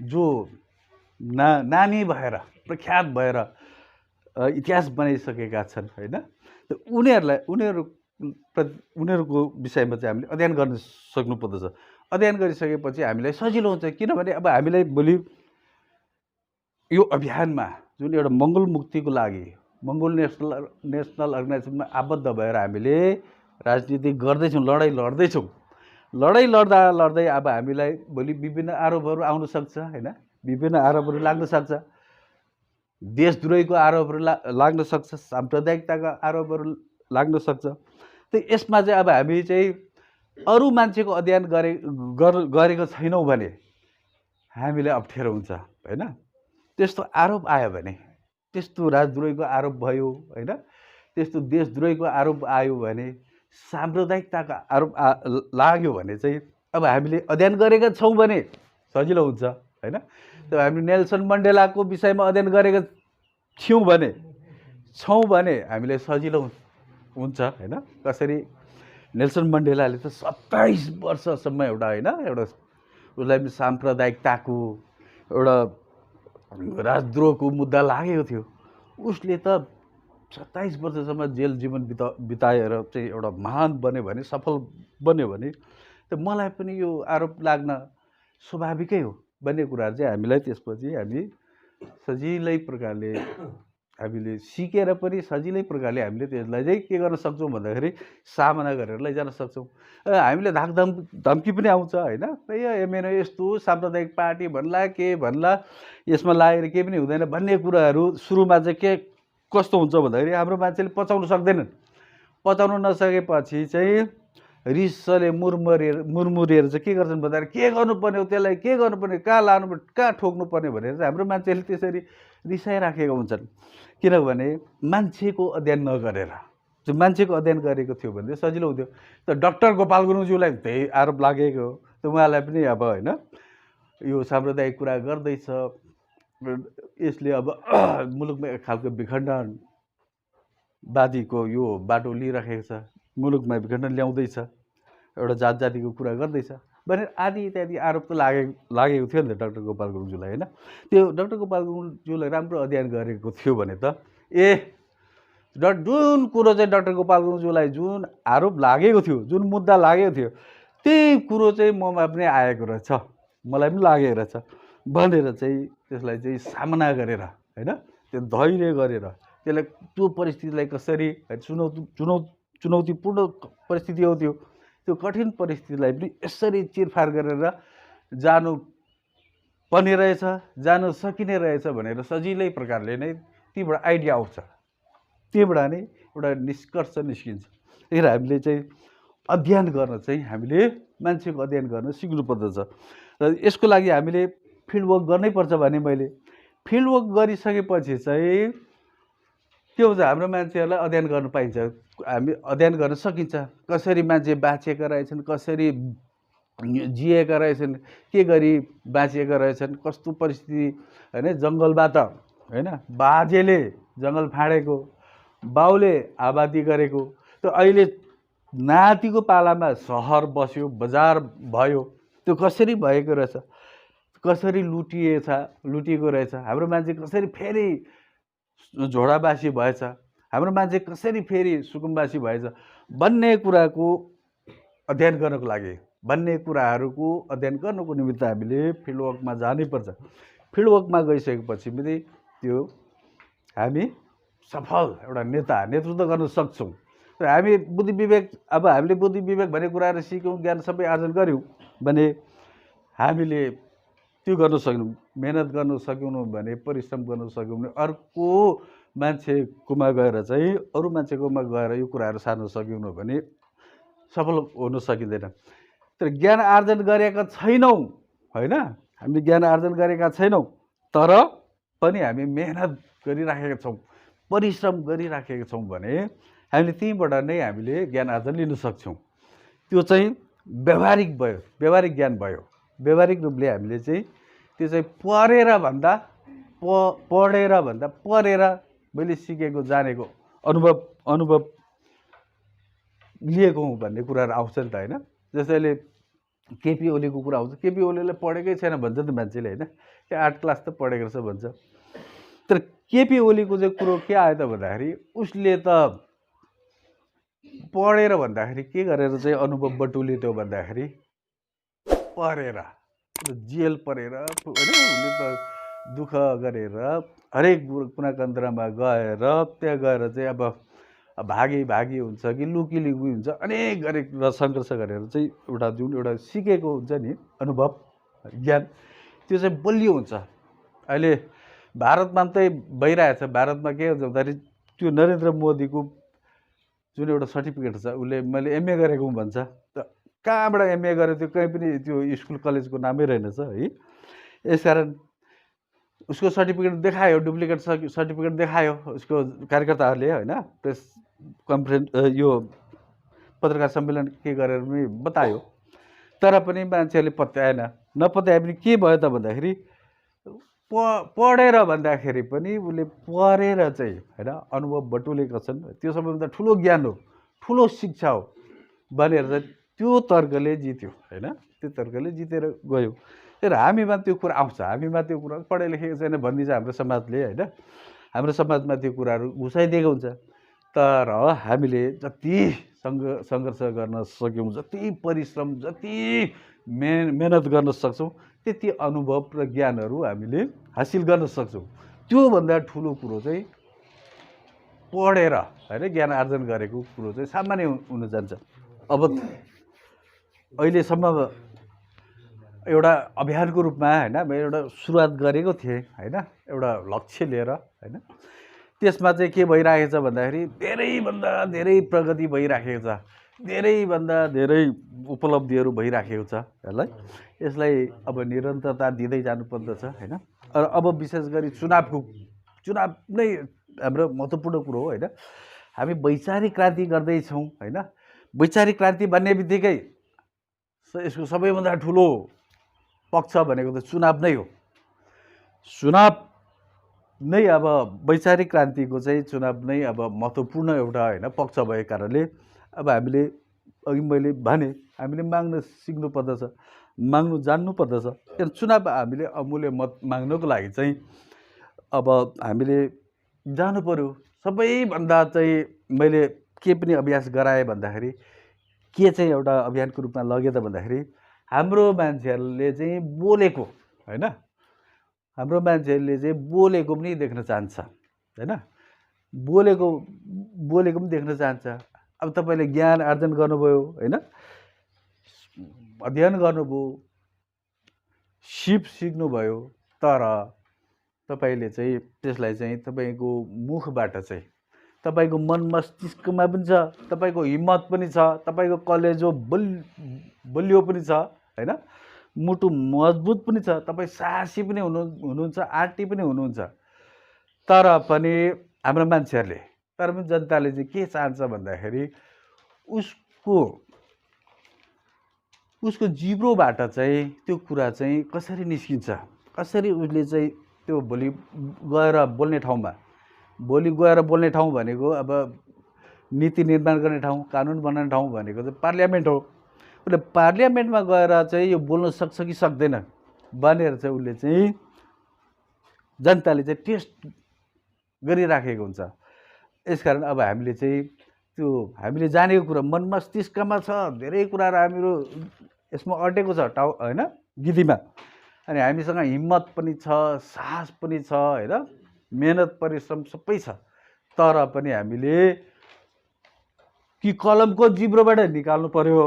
जो नामी भएर प्रख्यात भएर इतिहास बनाइसकेका छन् होइन, उनीहरूको विषयमा चाहिँ हामीले अध्ययन गर्न सक्नुपर्दछ। अध्ययन गरिसकेपछि हामीलाई सजिलो हुन्छ, किनभने अब हामीलाई भोलि यो अभियानमा जुन एउटा मङ्गोल मुक्तिको लागि मङ्गोल नेसनल अर्गनाइजेसनमा आबद्ध भएर हामीले राजनीति गर्दैछौँ, लडाइँ लड्दै अब हामीलाई भोलि विभिन्न आरोपहरू आउन सक्छ होइन, विभिन्न आरोपहरू लाग्न सक्छ, देशद्रोहीको आरोपहरू लाग्न सक्छ, साम्प्रदायिकताका आरोपहरू लाग्न सक्छ। त यसमा चाहिँ अब हामी चाहिँ अरू मान्छेको अध्ययन गरेको छैनौँ भने हामीलाई अप्ठ्यारो हुन्छ होइन। त्यस्तो आरोप आयो भने, त्यस्तो राजद्रोहीको आरोप भयो होइन, त्यस्तो देशद्रोहीको आरोप आयो भने, साम्प्रदायिकताका आरोप लाग्यो भने चाहिँ अब हामीले अध्ययन गरेका छौँ भने सजिलो हुन्छ होइन। त हामीले नेल्सन मण्डेलाको विषयमा अध्ययन गरेका छौँ भने हामीलाई सजिलो हुन्छ होइन। कसरी नेल्सन मण्डेलाले त 27 वर्षसम्म एउटा उसलाई पनि साम्प्रदायिकताको एउटा राजद्रोहको मुद्दा लागेको थियो, उसले त 27 वर्षसम्म जेल जीवन बिताएर चाहिँ एउटा महान बन्यो भने, सफल बन्यो भने त मलाई पनि यो आरोप लाग्न स्वाभाविकै हो भन्ने कुराहरू चाहिँ हामीलाई त्यसपछि हामी सजिलै प्रकारले हामीले सिकेर पनि सजिलै प्रकारले हामीले त्यसलाई चाहिँ के गर्न सक्छौँ भन्दाखेरि सामना गरेर लैजान सक्छौँ। हामीले धम्की पनि आउँछ होइन, यो एमएनओ यस्तो साम्प्रदायिक पार्टी भन्ला के भन्ला, यसमा लागेर केही पनि हुँदैन भन्ने कुराहरू सुरुमा चाहिँ के कस्तो हुन्छ भन्दाखेरि हाम्रो मान्छेले पचाउन सक्दैनन्। पचाउन नसकेपछि चाहिँ रिसले मुरमुरेर चाहिँ के गर्छन् भन्दाखेरि के गर्नुपर्ने हो, त्यसलाई के गर्नुपर्ने, कहाँ लानुपर्ने, कहाँ ठोक्नुपर्ने भनेर चाहिँ हाम्रो मान्छेले त्यसरी रिसाइराखेका हुन्छन्। किनभने मान्छेको अध्ययन नगरेर, जो मान्छेको अध्ययन गरेको थियो भने सजिलो हुन्थ्यो। त डाक्टर गोपाल गुरुङज्यूलाई त्यही आरोप लागेको हो। त उहाँलाई पनि अब होइन यो साम्प्रदायिक कुरा गर्दैछ, यसले अब मुलुकमा एक खालको विखण्डनवादीको यो बाटो लिइराखेको छ, मुलुकमा विखण्डन ल्याउँदैछ, एउटा जात जातिको कुरा गर्दैछ भनेर आदि इत्यादि आरोप त लागेको थियो नि त डाक्टर गोपाल गुरुङज्यूलाई होइन। त्यो डाक्टर गोपाल गुरुङज्यूलाई राम्रो अध्ययन गरेको थियो भने त जुन कुरो चाहिँ डाक्टर गोपाल गुरुङज्यूलाई जुन आरोप लागेको थियो, जुन मुद्दा लागेको थियो, त्यही कुरो चाहिँ ममा पनि आएको रहेछ, मलाई पनि लागेको रहेछ भनेर चाहिँ त्यसलाई चाहिँ सामना गरेर होइन, त्यो धैर्य गरेर त्यसलाई त्यो परिस्थितिलाई कसरी चुनौतीपूर्ण परिस्थिति हो त्यो कठिन परिस्थितिलाई पनि यसरी चिरफार गरेर जानु पर्ने रहेछ, जानु सकिने रहेछ भनेर सजिलै प्रकारले नै तीबाट आइडिया आउँछ, त्यहीबाट नै एउटा निष्कर्ष निस्किन्छ। त्यही हामीले चाहिँ अध्ययन गर्न चाहिँ हामीले मान्छेको अध्ययन गर्न सिक्नुपर्दछ। र यसको लागि हामीले फिल्डवर्क गर्नैपर्छ भने मैले फिल्डवर्क गरिसकेपछि चाहिँ के हुन्छ, हाम्रो मान्छेहरूलाई अध्ययन गर्न पाइन्छ, हामी अध्ययन गर्न सकिन्छ। कसरी मान्छे बाँचेका रहेछन्, कसरी जिएका रहेछन्, के गरी बाँचिएका रहेछन्, कस्तो परिस्थिति होइन, जङ्गलबाट होइन बाजेले जङ्गल फाँडेको, बाउले आबादी गरेको, त्यो अहिले नातिको पालामा सहर बस्यो, बजार भयो, त्यो कसरी भएको रहेछ, कसरी लुटिएको रहेछ, हाम्रो मान्छे कसरी फेरि झोडाबासी भएछ, हाम्रो मान्छे कसरी फेरि सुकुम्बासी भएछ भन्ने कुराको अध्ययन गर्नको लागि, भन्ने कुराहरूको अध्ययन गर्नको निमित्त हामीले फिल्डवर्कमा जानैपर्छ। फिल्डवर्कमा गइसकेपछि पनि त्यो हामी सफल एउटा नेतृत्व गर्न सक्छौँ। र हामी बुद्धि विवेक, अब हामीले बुद्धि विवेक भन्ने कुराहरू सिक्यौँ, ज्ञान सबै आर्जन गऱ्यौँ भने हामीले त्यो गर्न सक्यौँ, मेहनत गर्न सक्यौँ भने, परिश्रम गर्न सक्यौँ भने अर्को मान्छेकोमा गएर चाहिँ अरू मान्छेकोमा गएर यो कुराहरू सार्न सक्यौँ भने सफल हुन सकिँदैन। तर ज्ञान आर्जन गरेका छैनौँ होइन, हामीले ज्ञान आर्जन गरेका छैनौँ तर पनि हामी मेहनत गरिराखेका छौँ, परिश्रम गरिराखेका छौँ भने हामीले त्यहीँबाट नै हामीले ज्ञान आर्जन लिन सक्छौँ। त्यो चाहिँ व्यवहारिक भयो, व्यवहारिक ज्ञान भयो। व्यवहारिक रूपले हामीले चाहिँ त्यो चाहिँ पढेर भन्दा पढेर मैले सिकेको जानेको अनुभव लिएको हुँ भन्ने कुराहरू आउँछ नि त होइन। जसैले केपी ओलीको कुरा आउँछ, केपी ओलीलाई पढेकै छैन भन्छ नि त मान्छेले होइन, त्यो 8 क्लास त पढेको रहेछ भन्छ। तर केपी ओलीको चाहिँ कुरो के आयो त भन्दाखेरि उसले त पढेर भन्दाखेरि के गरेर चाहिँ अनुभव बटुल्यो त्यो भन्दाखेरि पढेर, जेल परेर होइन, उसले त दुःख गरेर हरेक कुनाकन्द्रमा गएर त्यहाँ गएर चाहिँ अब भागी हुन्छ कि लुकी हुन्छ, अनेक गरेर सङ्घर्ष गरेर चाहिँ एउटा जुन एउटा सिकेको हुन्छ नि अनुभव ज्ञान, त्यो चाहिँ बलियो हुन्छ। अहिले भारतमा चाहिँ भइरहेछ, भारतमा के हुन्छ भन्दाखेरि त्यो नरेन्द्र मोदीको जुन एउटा सर्टिफिकेट छ, उसले मैले एमए गरेको हुँ भन्छ, त कहाँबाट एमए गरेँ, त्यो कहीँ पनि त्यो स्कुल कलेजको नामै रहेनछ है। यसकारण उसको सर्टिफिकेट देखायो, डुप्लिकेट सर्टिफिकेट देखायो उसको कार्यकर्ताहरूले होइन, प्रेस कन्फरेन्स यो पत्रकार सम्मेलन के गरेर पनि बतायो, तर पनि मान्छेहरूले पत्याएन। नपत्याए पनि के भयो त भन्दाखेरि पढेर भन्दाखेरि पनि उसले पढेर चाहिँ होइन अनुभव बटुलेका छन्, त्यो सबैभन्दा ठुलो ज्ञान हो, ठुलो शिक्षा हो भनेर चाहिँ त्यो तर्कले जित्यो होइन, त्यो तर्कले जितेर गयो। तर हामीमा त्यो कुरा आउँछ, हामीमा त्यो कुरा पढे लेखेको छैन भनिदिन्छ हाम्रो समाजले होइन, हाम्रो समाजमा त्यो कुराहरू घुसाइदिएको हुन्छ। तर हामीले जति सङ्घर्ष गर्न सक्यौँ, जति परिश्रम, जति मेहनत गर्न सक्छौँ, त्यति अनुभव र ज्ञानहरू हामीले हासिल गर्न सक्छौँ। त्योभन्दा ठुलो कुरो चाहिँ पढेर होइन ज्ञान आर्जन गरेको कुरो चाहिँ सामान्य हुन जान्छ। अब अहिलेसम्म एउटा अभियानको रूपमा होइन म एउटा सुरुवात गरेको थिएँ होइन एउटा लक्ष्य लिएर होइन। त्यसमा चाहिँ के भइरहेको छ भन्दाखेरि धेरैभन्दा धेरै प्रगति भइराखेको छ, धेरैभन्दा धेरै उपलब्धिहरू भइराखेको छ। यसलाई अब निरन्तरता दिँदै जानुपर्दछ होइन। अब विशेष गरी चुनाव नै हाम्रो महत्त्वपूर्ण कुरो हो होइन। हामी वैचारिक क्रान्ति गर्दैछौँ होइन। वैचारिक क्रान्ति भन्ने बित्तिकै यसको सबैभन्दा ठुलो पक्ष भनेको त चुनाव नै हो। चुनाव नै अब वैचारिक क्रान्तिको चाहिँ चुनाव नै अब महत्त्वपूर्ण एउटा होइन पक्ष भएको कारणले अब हामीले अघि मैले भने हामीले माग्न सिक्नु पर्दछ, माग्नु जान्नु पर्दछ। किन चुनाव हामीले अमूल्य मत माग्नको लागि चाहिँ अब हामीले जानु पर्यो। सबैभन्दा चाहिँ मैले के पनि अभ्यास गराएँ भन्दाखेरि के चाहिँ एउटा अभियानको रूपमा लगेँ त भन्दाखेरि हाम्रो मान्छेहरूले चाहिँ बोलेको होइन, हाम्रो मान्छेहरूले चाहिँ बोलेको पनि देख्न चाहन्छ होइन, बोलेको पनि देख्न चाहन्छ। अब तपाईँले ज्ञान आर्जन गर्नुभयो होइन, अध्ययन गर्नुभयो, सिप सिक्नुभयो, तर तपाईँले चाहिँ त्यसलाई चाहिँ तपाईँको मुखबाट चाहिँ तपाईँको मन मस्तिष्कमा पनि छ, तपाईँको हिम्मत पनि छ, तपाईँको कलेजो बलियो पनि छ होइन, मुटु मजबुत पनि छ, तपाईँ साहसी पनि हुनुहुन्छ, आँटी पनि हुनुहुन्छ। तर पनि हाम्रो मान्छेहरूले तर पनि जनताले चाहिँ के चाहन्छ भन्दाखेरि उसको जिब्रोबाट चाहिँ त्यो कुरा चाहिँ कसरी निस्किन्छ, कसरी उसले चाहिँ त्यो भोलि गएर बोल्ने ठाउँ भनेको अब नीति निर्माण गर्ने ठाउँ, कानुन बनाउने ठाउँ भनेको चाहिँ पार्लियामेन्ट हो। उसले पार्लियामेन्टमा गएर चाहिँ यो बोल्न सक्छ कि सक्दैन भनेर चाहिँ उसले चाहिँ जनताले चाहिँ टेस्ट गरिराखेको हुन्छ। यसकारण अब हामीले चाहिँ त्यो हामीले जानेको कुरा मन मस्तिष्कमा छ, धेरै कुराहरू हाम्रो यसमा अटेको छ होइन गिदीमा। अनि हामीसँग हिम्मत पनि छ, साहस पनि छ होइन, मेहनत परिश्रम सबै छ। तर पनि हामीले कि कलमको जिब्रोबाट निकाल्नु पर्यो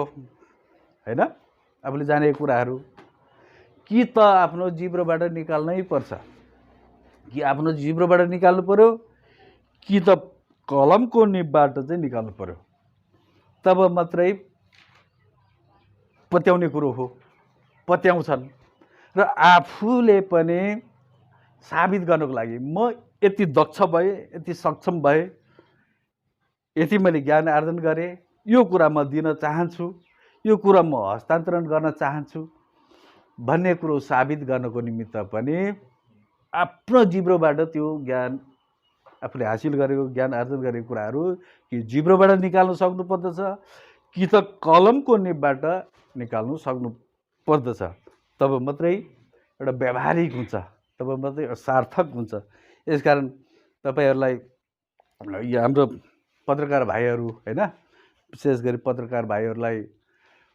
होइन आफूले जानेको कुराहरू, कि त आफ्नो जिब्रोबाट निकाल्नै पर्छ, कि आफ्नो जिब्रोबाट निकाल्नु पर्यो, कि त कलमको निबबाट चाहिँ निकाल्नु पर्यो। तब मात्रै पत्याउने कुरो हो, पत्याउँछन्। र आफूले पनि साबित गर्नको लागि म यति दक्ष भएँ, यति सक्षम भएँ, यति मैले ज्ञान आर्जन गरेँ, यो कुरा म दिन चाहन्छु, यो कुरा म हस्तान्तरण गर्न चाहन्छु भन्ने कुरो साबित गर्नको निमित्त पनि आफ्नो जिब्रोबाट त्यो ज्ञान आफूले हासिल गरेको ज्ञान आर्जन गरेको कुराहरू कि जिब्रोबाट निकाल्नु सक्नु पर्दछ, कि त कलमको निबबाट निकाल्नु सक्नु पर्दछ। तब मात्रै एउटा व्यावहारिक हुन्छ, तब मात्रै सार्थक हुन्छ। यसकारण तपाईँहरूलाई हाम्रो पत्रकार भाइहरू होइन, विशेष गरी पत्रकार भाइहरूलाई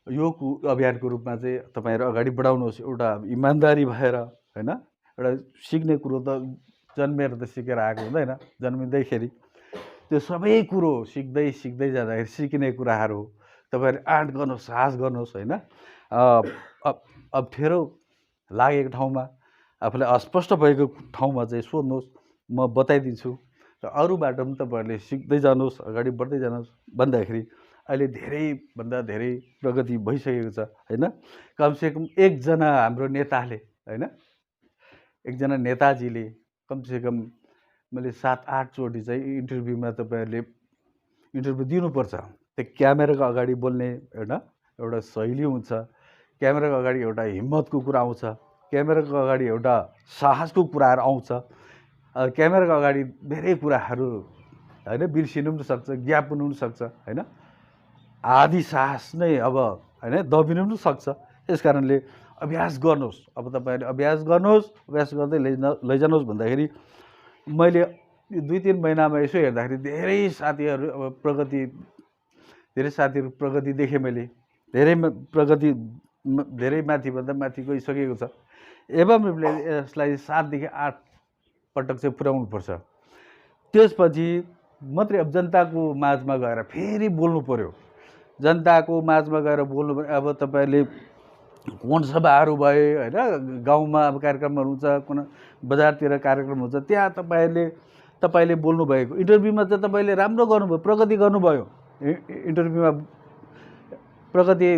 यो अभियानको रूपमा चाहिँ तपाईँहरू अगाडि बढाउनुहोस्। एउटा इमान्दारी भएर होइन, एउटा सिक्ने कुरो त जन्मेर त सिकेर आएको हुँदैन, जन्मिँदैखेरि त्यो सबै कुरो सिक्दै जाँदाखेरि सिक्ने कुराहरू हो। तपाईँहरू आँट गर्नुहोस्, साहस गर्नुहोस् होइन। अप्ठ्यारो लागेको ठाउँमा आफूलाई अस्पष्ट भएको ठाउँमा चाहिँ सोध्नुहोस्, म बताइदिन्छु। र अरूबाट पनि तपाईँहरूले सिक्दै जानुहोस्, अगाडि बढ्दै जानुहोस् भन्दाखेरि अहिले धेरैभन्दा धेरै प्रगति भइसकेको छ होइन। कमसेकम एकजना हाम्रो नेताले होइन, एकजना नेताजीले कमसेकम मैले 7-8 चोटि चाहिँ इन्टरभ्यूमा तपाईँहरूले इन्टरभ्यू दिनुपर्छ। त्यो क्यामेराको अगाडि बोल्ने एउटा शैली हुन्छ, क्यामेराको अगाडि एउटा हिम्मतको कुरा आउँछ, क्यामेराको अगाडि एउटा साहसको कुराहरू आउँछ। क्यामेराको अगाडि धेरै कुराहरू होइन बिर्सिनु पनि सक्छ, ग्याप हुनु पनि सक्छ होइन, आधी साहस नै अब होइन दबिनु पनि सक्छ। यस कारणले अभ्यास गर्नुहोस्। अब तपाईँहरूले अभ्यास गर्नुहोस्, अभ्यास गर्दै लैजानुहोस् भन्दाखेरि मैले 2-3 महिनामा यसो हेर्दाखेरि धेरै साथीहरू प्रगति देखेँ मैले। धेरै प्रगति धेरै माथिभन्दा माथि गइसकेको छ। एवं यसलाई 7 देखि 8 पटक चाहिँ पुर्याउनुपर्छ। त्यसपछि मात्रै अब जनताको माझमा गएर फेरि बोल्नु पर्यो, जनताको माझमा गएर बोल्नु पर्यो। अब तपाईँले कोण सभाहरू भए होइन, गाउँमा अब कार्यक्रमहरू हुन्छ, कुन बजारतिर कार्यक्रम हुन्छ, त्यहाँ तपाईँले बोल्नुभएको इन्टरभ्यूमा त तपाईँले राम्रो गर्नुभयो, प्रगति गर्नुभयो, इन्टरभ्यूमा प्रगति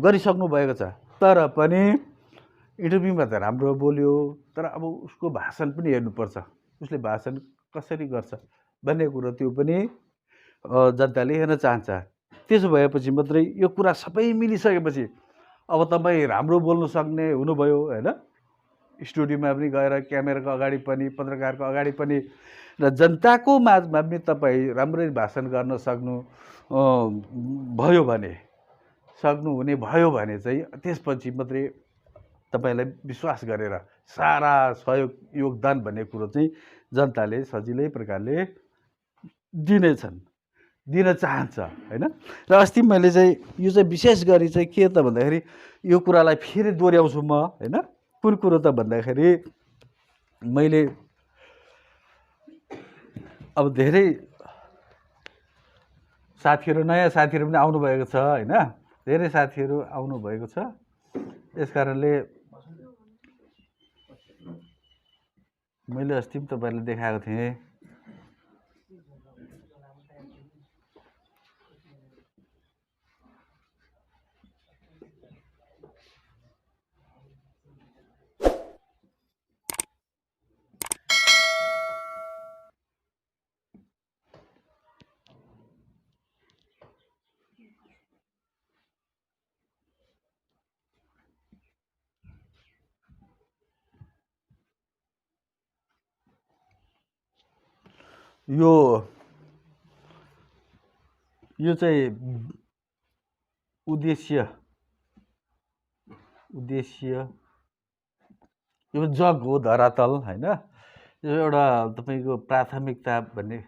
गरिसक्नु भएको छ। तर पनि इन्टरभ्यूमा त राम्रो बोल्यो, तर अब उसको भाषण पनि हेर्नुपर्छ, उसले भाषण कसरी गर्छ भन्ने कुरो त्यो पनि जनताले हेर्न चाहन्छ। त्यसो भएपछि मात्रै यो कुरा सबै मिलिसकेपछि अब तपाईँ राम्रो बोल्न सक्ने हुनुभयो होइन, स्टुडियोमा पनि गएर क्यामेराको अगाडि पनि, पत्रकारको अगाडि पनि र जनताको माझमा पनि तपाईँ राम्ररी भाषण गर्न सक्नुहुने भयो भने चाहिँ त्यसपछि मात्रै तपाईँलाई विश्वास गरेर सारा सहयोग योगदान भन्ने कुरो चाहिँ जनताले सजिलै प्रकारले दिन चाहन्छ होइन। र अस्ति मैले चाहिँ यो चाहिँ विशेष गरी चाहिँ के त भन्दाखेरि यो कुरालाई फेरि दोहोऱ्याउँछु म होइन। कुन कुरो त भन्दाखेरि मैले अब धेरै साथीहरू, नयाँ साथीहरू पनि आउनुभएको छ होइन, धेरै साथीहरू आउनुभएको छ। यस कारणले मैले अस्ति पनि तपाईँलाई देखाएको थिएँ, यो चाहिँ उद्देश्य यो जग हो, धरातल होइन। यो एउटा तपाईँको प्राथमिकता भन्ने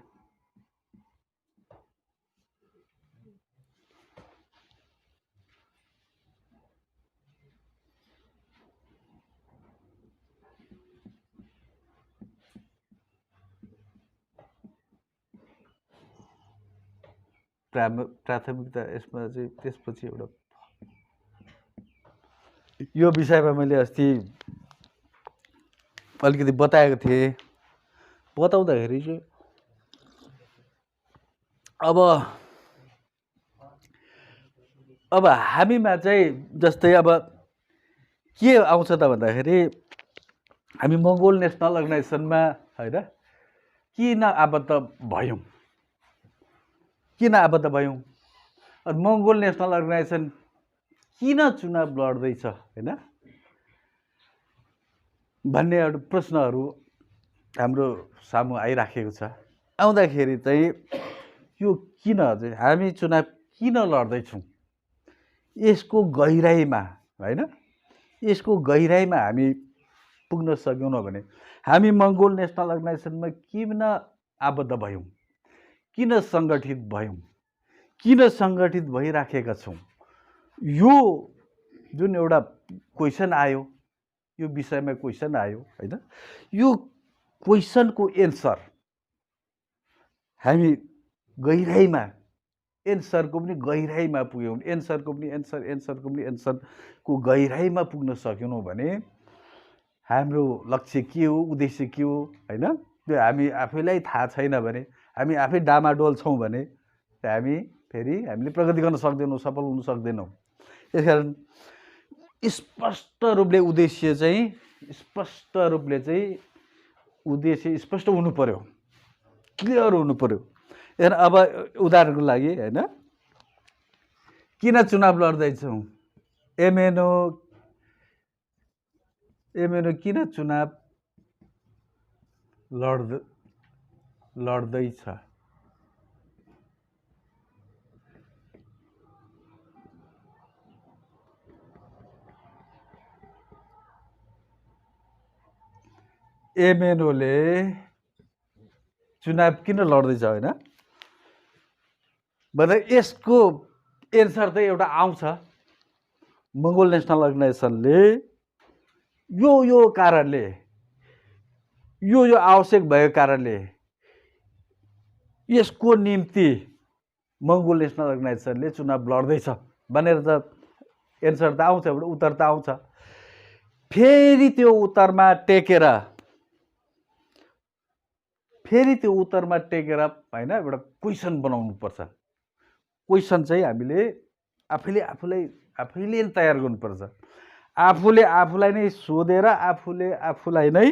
प्राथमिकता यसमा चाहिँ त्यसपछि एउटा यो विषयमा मैले अस्ति अलिकति बताएको थिएँ। बताउँदाखेरि चाहिँ अब हामीमा चाहिँ जस्तै अब के आउँछ त भन्दाखेरि हामी मङ्गोल नेसनल अर्गनाइजेसनमा होइन किन आबद्ध भयौँ, मङ्गोल नेसनल अर्गनाइजेसन किन चुनाव लड्दैछ होइन भन्ने एउटा प्रश्नहरू हाम्रो सामु आइराखेको छ। आउँदाखेरि चाहिँ यो किन चाहिँ हामी चुनाव किन लड्दैछौँ, यसको गहिराइमा होइन, यसको गहिराइमा हामी पुग्न सकेनौँ भने हामी मङ्गोल नेसनल अर्गनाइजेसनमा किन आबद्ध भयौँ, किन सङ्गठित भयौँ, किन सङ्गठित भइराखेका छौँ, यो जुन एउटा क्वेसन आयो, यो विषयमा क्वेसन आयो होइन, यो क्वेसनको एन्सर हामी गहिराइमा एन्सरको पनि गहिराइमा पुग्यौँ, एन्सरको गहिराइमा पुग्न सकेनौँ भने हाम्रो लक्ष्य के हो, उद्देश्य के हो होइन, त्यो हामी आफैलाई थाहा छैन भने, हामी आफै डामाडोल छौँ भने हामीले प्रगति गर्न सक्दैनौँ, सफल हुन सक्दैनौँ। यसकारण स्पष्ट रूपले उद्देश्य स्पष्ट हुनु पर्यो, क्लियर हुनु पर्यो। अब उदाहरणको लागि होइन, किन चुनाव लड्दैछौँ, एमएनओ किन चुनाव लड्दैछ, एमएनओले चुनाव किन लड्दैछ होइन भन्दा यसको एन्सर त एउटा आउँछ, मङ्गोल नेसनल अर्गनाइजेसनले यो कारणले, यो आवश्यक भएको कारणले यसको निम्ति मङ्गोल नेसनल अर्गनाइजेसनले चुनाव लड्दैछ भनेर त एन्सर त आउँछ, एउटा उत्तर त आउँछ। फेरि त्यो उत्तरमा टेकेर होइन एउटा क्वेसन बनाउनुपर्छ। क्वेसन चाहिँ हामीले आफैले तयार गर्नुपर्छ। आफूले आफूलाई नै सोधेर आफूले आफूलाई नै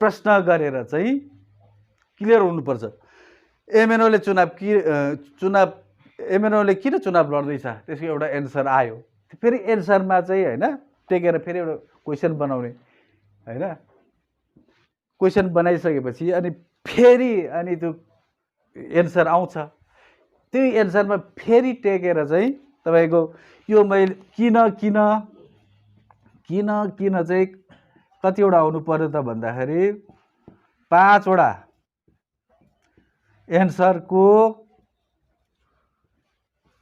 प्रश्न गरेर चाहिँ क्लियर हुनुपर्छ। एमएनओले एमएनओले किन चुनाव लड्दैछ, त्यसको एउटा एन्सर आयो। फेरि एन्सरमा चाहिँ होइन टेकेर फेरि एउटा क्वेसन बनाउने होइन। क्वेसन बनाइसकेपछि अनि फेरि त्यो एन्सर आउँछ। त्यो एन्सरमा फेरि टेकेर चाहिँ तपाईँको यो मैले किन चाहिँ कतिवटा आउनु पर्यो त भन्दाखेरि 5 वटा एन्सरको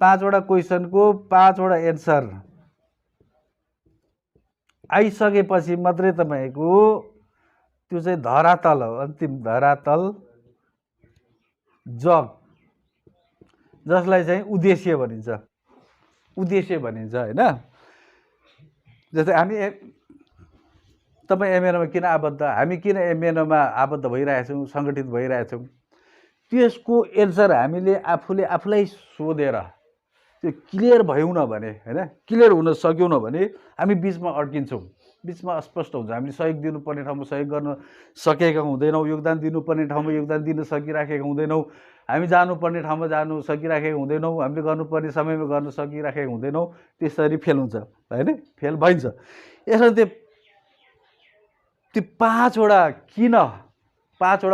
5 वटा क्वेसनको 5 वटा एन्सर आइसकेपछि मात्रै तपाईँको त्यो चाहिँ धरातल हो, अन्तिम धरातल जग, जसलाई चाहिँ उद्देश्य भनिन्छ होइन। जस्तै तपाईँ एमएनओमा किन आबद्ध, हामी किन एमएनओमा आबद्ध भइरहेछौँ, सङ्गठित भइरहेछौँ, त्यसको एन्सर हामीले आफूलाई सोधेर त्यो क्लियर भयौँ न भने होइन, क्लियर हुन सक्यौँ न भने हामी बिचमा अड्किन्छौँ, बिचमा अस्पष्ट हुन्छ। हामीले सहयोग दिनुपर्ने ठाउँमा सहयोग गर्न सकेका हुँदैनौँ, योगदान दिनुपर्ने ठाउँमा योगदान दिन सकिराखेका हुँदैनौँ, हामी जानुपर्ने ठाउँमा जानु सकिराखेका हुँदैनौँ, हामीले गर्नुपर्ने समयमा गर्न सकिराखेका हुँदैनौँ। त्यसरी फेल हुन्छ होइन, फेल भइन्छ। यसमा त्यो 5 वटा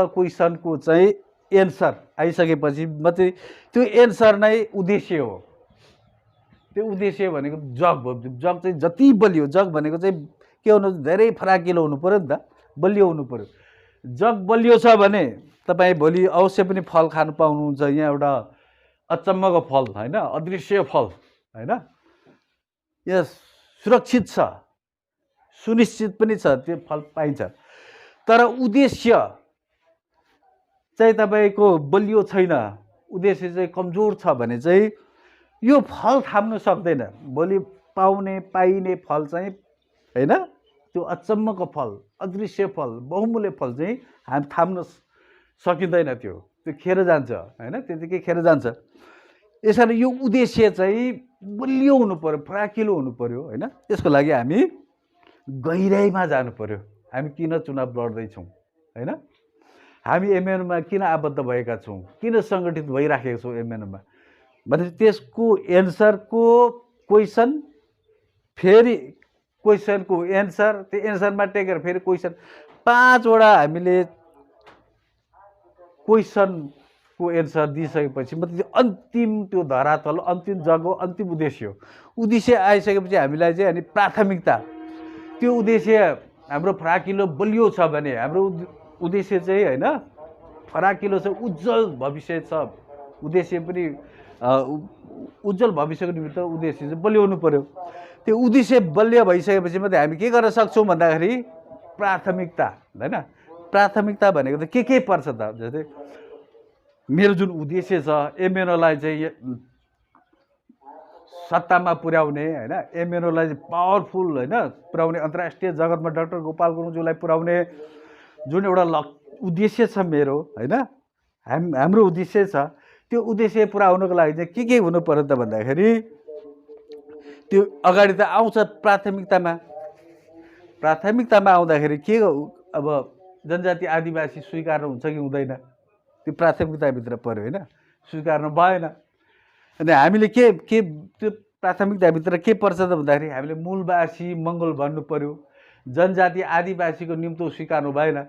क्वेसनको चाहिँ एन्सर आइसकेपछि मात्रै त्यो एन्सर नै उद्देश्य हो। त्यो उद्देश्य भनेको जग हो। जग चाहिँ जति बलियो, जग भनेको चाहिँ के हुनु, धेरै फराकिलो हुनु पऱ्यो नि त, बलियो हुनु पऱ्यो। जग बलियो छ भने तपाईँ भोलि अवश्य पनि फल खानु पाउनुहुन्छ। यहाँ एउटा अचम्मको फल होइन, अदृश्य फल होइन, यहाँ सुरक्षित छ, सुनिश्चित पनि छ, त्यो फल पाइन्छ। तर उद्देश्य चाहिँ तपाईँको बलियो छैन, उद्देश्य चाहिँ कमजोर छ भने चाहिँ यो फल थाम्नु सक्दैन। भोलि पाइने फल चाहिँ होइन, त्यो अचम्मको फल, अदृश्य फल, बहुमूल्य फल चाहिँ हामी थाम्न सकिँदैन। त्यो खेर जान्छ होइन, त्यतिकै खेर जान्छ। यसरी यो उद्देश्य चाहिँ बलियो हुनु पर्यो, फराकिलो हुनु पर्यो होइन। त्यसको लागि हामी गहिराइमा जानु पर्यो। हामी किन चुनाव लड्दैछौँ होइन, हामी एमएनओमा किन आबद्ध भएका छौँ, किन सङ्गठित भइराखेका छौँ एमएनओमा भने त्यसको एन्सरको क्वेसन, फेरि क्वेसनको एन्सर, त्यो एन्सरमा टेकेर फेरि क्वेसन, 5 वटा हामीले क्वेसनको एन्सर दिइसकेपछि मात्रै अन्तिम त्यो धरातल, अन्तिम जग्गा, अन्तिम उद्देश्य हो। उद्देश्य आइसकेपछि हामीलाई चाहिँ अनि प्राथमिकता, त्यो उद्देश्य हाम्रो फराकिलो बलियो छ भने, हाम्रो उद्देश्य चाहिँ होइन फराकिलो छ, उज्जवल भविष्य छ, उद्देश्य पनि उज्जवल भविष्यको निमित्त उद्देश्य चाहिँ बलियो हुनु पर्यो। त्यो उद्देश्य बलियो भइसकेपछि मात्रै हामी के गर्न सक्छौँ भन्दाखेरि प्राथमिकता होइन। प्राथमिकता भनेको त के पर्छ त, जस्तै मेरो जुन उद्देश्य छ एमएनओलाई चाहिँ सत्तामा पुर्याउने होइन, एमएनओलाई चाहिँ पावरफुल होइन पुर्याउने, अन्तर्राष्ट्रिय जगतमा डाक्टर गोपाल गुरुङज्यूलाई पुर्याउने जुन एउटा उद्देश्य छ मेरो होइन, हाम्रो उद्देश्य छ, त्यो उद्देश्य पुरा हुनको लागि चाहिँ के हुनु पर्यो त भन्दाखेरि त्यो अगाडि त आउँछ प्राथमिकतामा आउँदाखेरि के अब जनजाति आदिवासी स्वीकार्नु हुन्छ कि हुँदैन, त्यो प्राथमिकताभित्र पर्यो होइन, स्वीकार्नु भएन। अनि हामीले के त्यो प्राथमिकताभित्र के पर्छ त भन्दाखेरि हामीले मूलवासी मङ्गोल भन्नु पर्यो। जनजाति आदिवासीको निम्तो स्वीकार्नु भएन,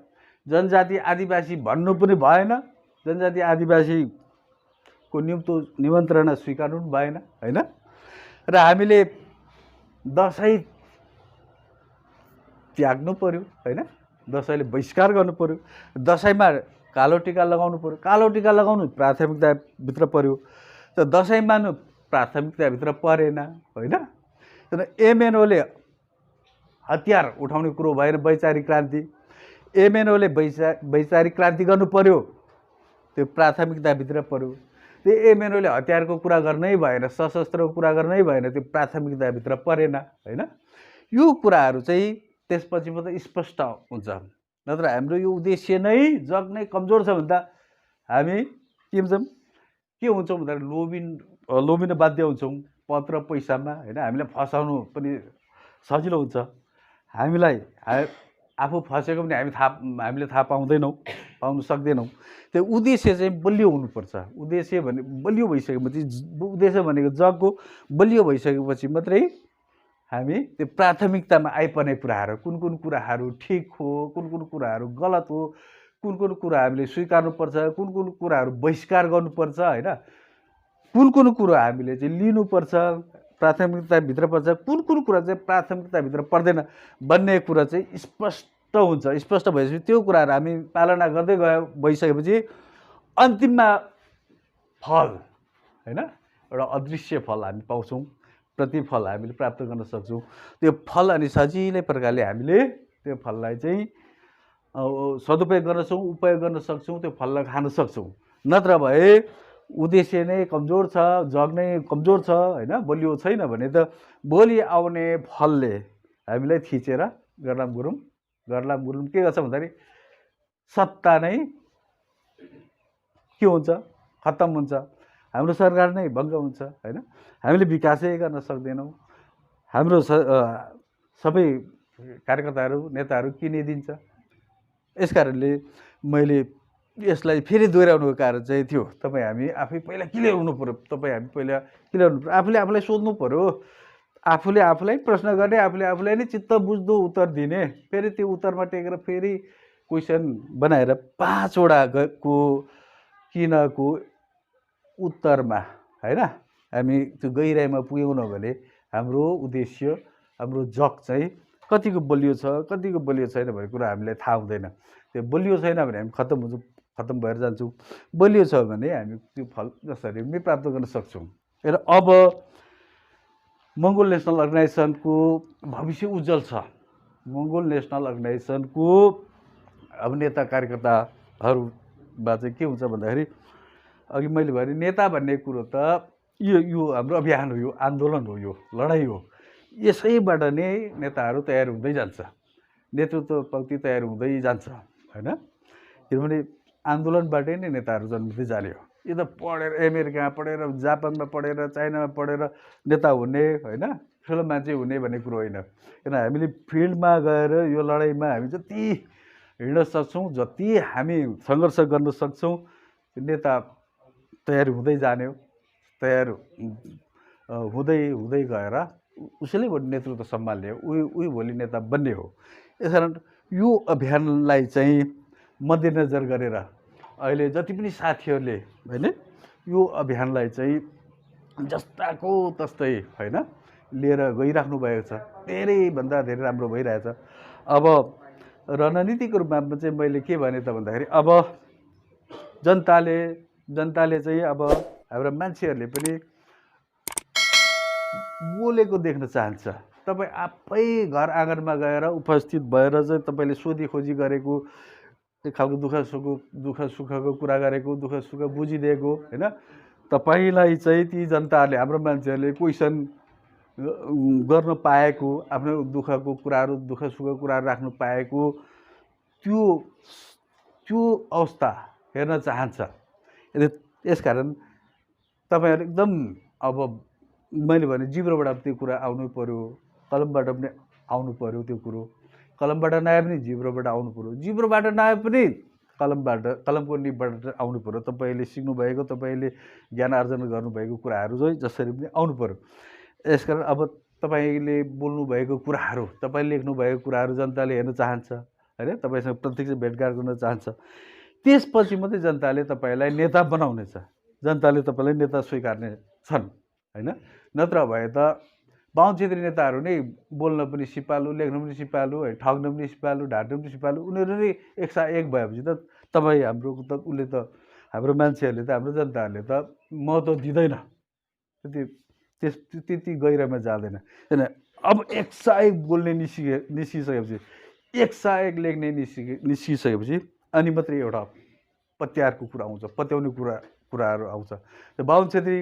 जनजाति आदिवासी भन्नु पनि भएन, जनजाति आदिवासीको निम्तो निमन्त्रणा स्वीकार्नु पनि भएन होइन। र हामीले दसैँ त्याग्नु पर्यो होइन, दसैँले बहिष्कार गर्नु पर्यो, दसैँमा कालो टिका लगाउनु पर्यो, कालो टिका लगाउनु प्राथमिकताभित्र पर्यो। त दसैँ मान्नु प्राथमिकताभित्र परेन होइन। तर एमएनओले हतियार उठाउने कुरो भएर वैचारिक क्रान्ति, एमएनओले वैचारिक क्रान्ति गर्नु पर्यो, त्यो प्राथमिकताभित्र पर्यो। त्यो एमएनओले हतियारको कुरा गर्नै भएन, सशस्त्रको कुरा गर्नै भएन, त्यो प्राथमिकताभित्र परेन होइन। यो कुराहरू चाहिँ त्यसपछि मात्रै स्पष्ट हुन्छ। नत्र हाम्रो यो उद्देश्य नै जग नै कमजोर छ भने त हामी के हुन्छौँ भन्दाखेरि लोभिन बाध्य हुन्छौँ पद र पैसामा होइन। हामीलाई फसाउनु पनि सजिलो हुन्छ। हामीलाई आफू फसेको पनि हामीले थाहा पाउन सक्दैनौँ। त्यो उद्देश्य चाहिँ बलियो हुनुपर्छ। उद्देश्य भने बलियो भइसकेपछि, उद्देश्य भनेको जगको बलियो भइसकेपछि मात्रै हामी त्यो प्राथमिकतामा आइपर्ने कुराहरू, कुन कुराहरू ठिक हो, कुन कुराहरू गलत हो, कुन कुरा हामीले स्वीकार्नुपर्छ, कुन कुराहरू बहिष्कार गर्नुपर्छ होइन, कुन कुरा हामीले चाहिँ लिनुपर्छ, प्राथमिकताभित्र पर्छ, कुन कुरा चाहिँ प्राथमिकताभित्र पर्दैन भन्ने कुरा चाहिँ स्पष्ट हुन्छ। स्पष्ट भएपछि त्यो कुराहरू हामी पालना गर्दै भइसकेपछि अन्तिममा फल होइन, एउटा अदृश्य फल हामी पाउँछौँ, प्रतिफल हामीले प्राप्त गर्न सक्छौँ। त्यो फल अनि सजिलै प्रकारले हामीले त्यो फललाई चाहिँ सदुपयोग गर्न सक्छौँ, उपयोग गर्न सक्छौँ, त्यो फललाई खान सक्छौँ। नत्र भए उद्देश्य नै कमजोर छ, जग नै कमजोर छ होइन, बलियो छैन भने त भोलि आउने फलले हामीलाई थिचेर गर्लाम गुरुङ के गर्छ भन्दाखेरि सत्ता नै के हुन्छ, खत्तम हुन्छ, हाम्रो सरकार नै भङ्ग हुन्छ होइन। हामीले विकासै गर्न सक्दैनौँ। हाम्रो सबै कार्यकर्ताहरू नेताहरू किनिदिन्छ। यस कारणले मैले यसलाई फेरि दोहोऱ्याउनुको कारण चाहिँ थियो, हामी आफै पहिला क्लियर हुनु पऱ्यो। हामी पहिला क्लियर हुनु पऱ्यो, आफूले आफूलाई सोध्नु पऱ्यो, आफूले आफूलाई प्रश्न गर्ने, आफूले आफूलाई नै चित्त बुझ्दो उत्तर दिने। फेरि त्यो उत्तरमा टेकेर फेरि क्वेसन बनाएर 5 वटाको किनको उत्तरमा होइन हामी त्यो गहिराइमा पुग्यौँ भने हाम्रो उद्देश्य, हाम्रो जग चाहिँ कतिको बलियो छ, कतिको बलियो छैन भन्ने कुरा हामीलाई थाहा हुँदैन। त्यो बलियो छैन भने हामी खत्तम भएर जान्छौँ, बलियो छ भने हामी त्यो फल जसरी पनि प्राप्त गर्न सक्छौँ। र अब मङ्गोल नेसनल अर्गनाइजेसनको भविष्य उज्जवल छ। मङ्गोल नेसनल अर्गनाइजेसनको अब नेता कार्यकर्ताहरूमा चाहिँ के हुन्छ भन्दाखेरि अघि मैले भने नेता भन्ने कुरो त यो हाम्रो अभियान हो, यो आन्दोलन हो, यो लडाइँ हो। यसैबाट नै नेताहरू तयार हुँदै जान्छ, नेतृत्व पङ्क्ति तयार हुँदै जान्छ होइन। किनभने आन्दोलनबाटै नै नेताहरू जन्मिँदै जाने हो। यो त पढेर अमेरिकामा पढेर, जापानमा पढेर, चाइनामा पढेर नेता हुने होइन, ठुलो मान्छे हुने भन्ने कुरो होइन। किन हामीले फिल्डमा गएर यो लडाइँमा हामी जति हिँड्न सक्छौँ, जति हामी सङ्घर्ष गर्न सक्छौँ, नेता तयार हुँदै जाने हो। तयार हुँदै गएर उसैले भोलि नेतृत्व सम्हाल्ने हो, उही भोलि नेता बन्ने हो। यसकारण यो अभियानलाई चाहिँ मध्यनजर गरेर अहिले जति पनि साथीहरूले होइन यो अभियानलाई चाहिँ जस्ताको तस्तै होइन लिएर गइराख्नु भएको छ, धेरैभन्दा धेरै राम्रो भइरहेछ। अब रणनीतिको रूपमा चाहिँ मैले के भने त भन्दाखेरि अब जनताले चाहिँ अब हाम्रो मान्छेहरूले पनि बोलेको देख्न चाहन्छ। तपाईँ आफै घर आँगनमा गएर उपस्थित भएर चाहिँ तपाईँले सोधी गरेको, एक खालको दुःख सुखको कुरा गरेको, दुःख सुख बुझिदिएको होइन, तपाईँलाई चाहिँ ती जनताहरूले, हाम्रो मान्छेहरूले क्वेसन गर्न पाएको, आफ्नो दुःखको कुराहरू, दुःख सुखको कुराहरू राख्नु पाएको त्यो अवस्था हेर्न चाहन्छ। यसकारण तपाईँहरू एकदम अब मैले भने जिब्रोबाट त्यो कुरा आउनु पऱ्यो, कलमबाट पनि आउनु पऱ्यो। त्यो कुरो कलमबाट नआए पनि जिब्रोबाट आउनु पऱ्यो, जिब्रोबाट नआए पनि कलमको निबाट आउनु पऱ्यो। तपाईँले सिक्नुभएको, तपाईँले ज्ञान आर्जन गर्नुभएको कुराहरू चाहिँ जसरी पनि आउनु पऱ्यो। यसकारण अब तपाईँले बोल्नुभएको कुराहरू, तपाईँले लेख्नुभएको कुराहरू जनताले हेर्न चाहन्छ होइन, तपाईँसँग प्रत्यक्ष भेटघाट गर्न चाहन्छ। त्यसपछि मात्रै जनताले तपाईँलाई नेता बनाउनेछ, जनताले तपाईँलाई नेता स्वीकार्ने छन् होइन। नत्र भए त बाहुन क्षेत्रीय नेताहरू नै बोल्न पनि सिपालु, लेख्न पनि सिपालु, ठग्न पनि सिपालु, ढाँट्न पनि सिपालु, उनीहरू नै एकसाएक भएपछि त तपाईँ हाम्रो त उसले त हाम्रो मान्छेहरूले त, हाम्रो जनताहरूले त महत्त्व दिँदैन, त्यति गहिराइमा जाँदैन। किन अब एकसाएक बोल्ने निस्किसकेपछि, एकसाएक लेख्ने निस्किसकेपछि अनि मात्रै एउटा पत्यारको कुरा आउँछ, पत्याउने कुराहरू आउँछ। त्यो बाहुन छेत्री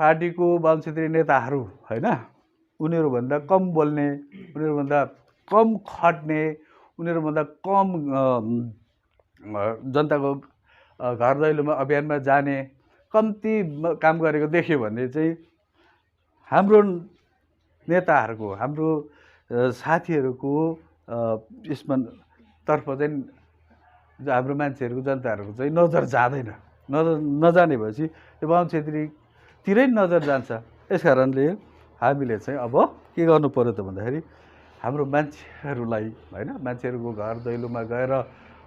पार्टीको बाहुन छेत्री नेताहरू होइन, उनीहरूभन्दा कम बोल्ने, उनीहरूभन्दा कम खट्ने, उनीहरूभन्दा कम जनताको घर दैलोमा अभियानमा जाने, कम्ती काम गरेको देख्यो भने चाहिँ हाम्रो नेताहरूको, हाम्रो साथीहरूको यसमा तर्फ चाहिँ हाम्रो मान्छेहरूको, जनताहरूको चाहिँ नजर जाँदैन। नजाने भएपछि त्यो बाहुन छेत्रीतिरै नजर जान्छ। यस कारणले हामीले चाहिँ अब के गर्नु पर्यो त भन्दाखेरि हाम्रो मान्छेहरूलाई होइन, मान्छेहरूको घर दैलोमा गएर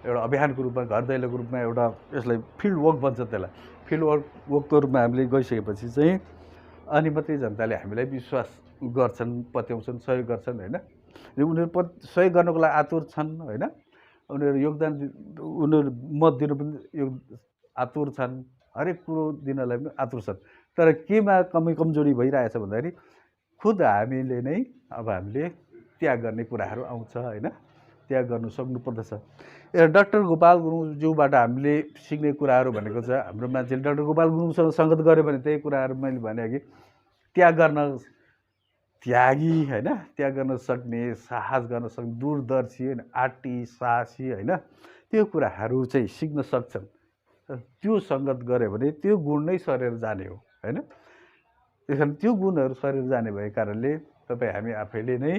एउटा अभियानको रूपमा, घर दैलोको रूपमा एउटा यसलाई फिल्ड वर्क भन्छ, त्यसलाई फिल्ड वर्कको रूपमा हामीले गइसकेपछि चाहिँ अनि मात्रै जनताले हामीलाई विश्वास गर्छन्, पत्याउँछन्, सहयोग गर्छन् होइन। उनीहरू सहयोग गर्नको लागि आतुर छन् होइन, उनीहरू योगदान, उनीहरू मत दिनु पनि आतुर छन्, हरेक कुरो दिनलाई पनि आतुर छन्। तर केमा कमजोरी भइरहेछ भन्दाखेरि खुद हामीले नै अब हामीले त्याग गर्ने कुराहरू आउँछ होइन, त्याग गर्नु सक्नुपर्दछ। डाक्टर गोपाल गुरुङज्यूबाट हामीले सिक्ने कुराहरू भनेको चाहिँ हाम्रो मान्छेले डाक्टर गोपाल गुरुङसँग सङ्गत गऱ्यो भने त्यही कुराहरू मैले भने कि त्याग गर्न, त्यागी होइन, त्याग गर्न सक्ने, साहस गर्न सक्ने, दूरदर्शी होइन, आँटी साहसी होइन, त्यो कुराहरू चाहिँ सिक्न सक्छन्। त्यो सङ्गत गऱ्यो भने त्यो गुण नै सरेर जाने हो होइन। त्यस कारण त्यो गुणहरू सरेर जाने भएको कारणले तपाईँ हामी आफैले नै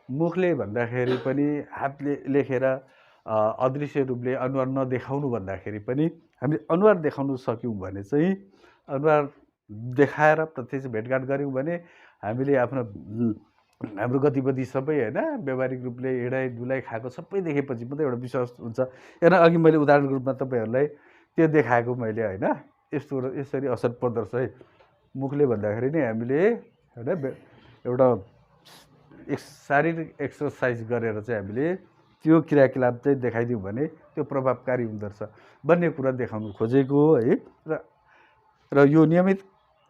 मुखले भन्दाखेरि पनि, हातले लेखेर अदृश्य रूपले अनुहार नदेखाउनु भन्दाखेरि पनि हामीले अनुहार देखाउनु सक्यौँ भने चाहिँ, अनुहार देखाएर प्रत्यक्ष भेटघाट गऱ्यौँ भने हामीले हाम्रो गतिविधि सबै होइन, व्यावहारिक रूपले हिँडाइ डुलाइ खाएको सबै देखेपछि मात्रै एउटा विश्वास हुन्छ। हेर्न अघि मैले उदाहरणको रूपमा तपाईँहरूलाई त्यो देखाएको मैले होइन, यसरी असर पर्दछ है। मुखले भन्दाखेरि नै हामीले होइन एउटा शारीरिक एक्सर्साइज गरेर चाहिँ हामीले त्यो क्रियाकलाप चाहिँ देखाइदिउँ भने त्यो प्रभावकारी हुँदो रहेछ भन्ने कुरा देखाउनु खोजेको है। र यो नियमित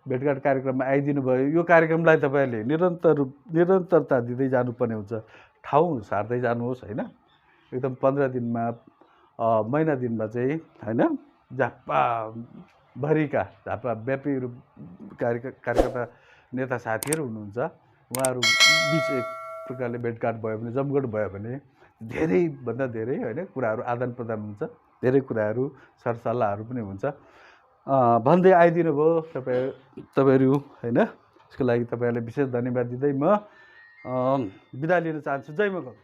भेटघाट कार्यक्रममा आइदिनु भयो। यो कार्यक्रमलाई तपाईँहरूले निरन्तरता दिँदै जानुपर्ने हुन्छ। ठाउँ सार्दै जानुहोस् होइन, एकदम 15 दिनमा महिना दिनमा चाहिँ होइन, झापाभरिका झापाव्यापी कार्यकर्ता नेता साथीहरू हुनुहुन्छ, उहाँहरू बिच एक प्रकारले भेटघाट भयो भने, जमघट भयो भने धेरैभन्दा धेरै होइन कुराहरू आदान प्रदान हुन्छ, धेरै कुराहरू सरसल्लाहहरू पनि हुन्छ भन्दै आइदिनु भयो तपाईँहरू होइन। यसको लागि तपाईँहरूलाई विशेष धन्यवाद दिँदै म बिदा लिन चाहन्छु। जय मगर।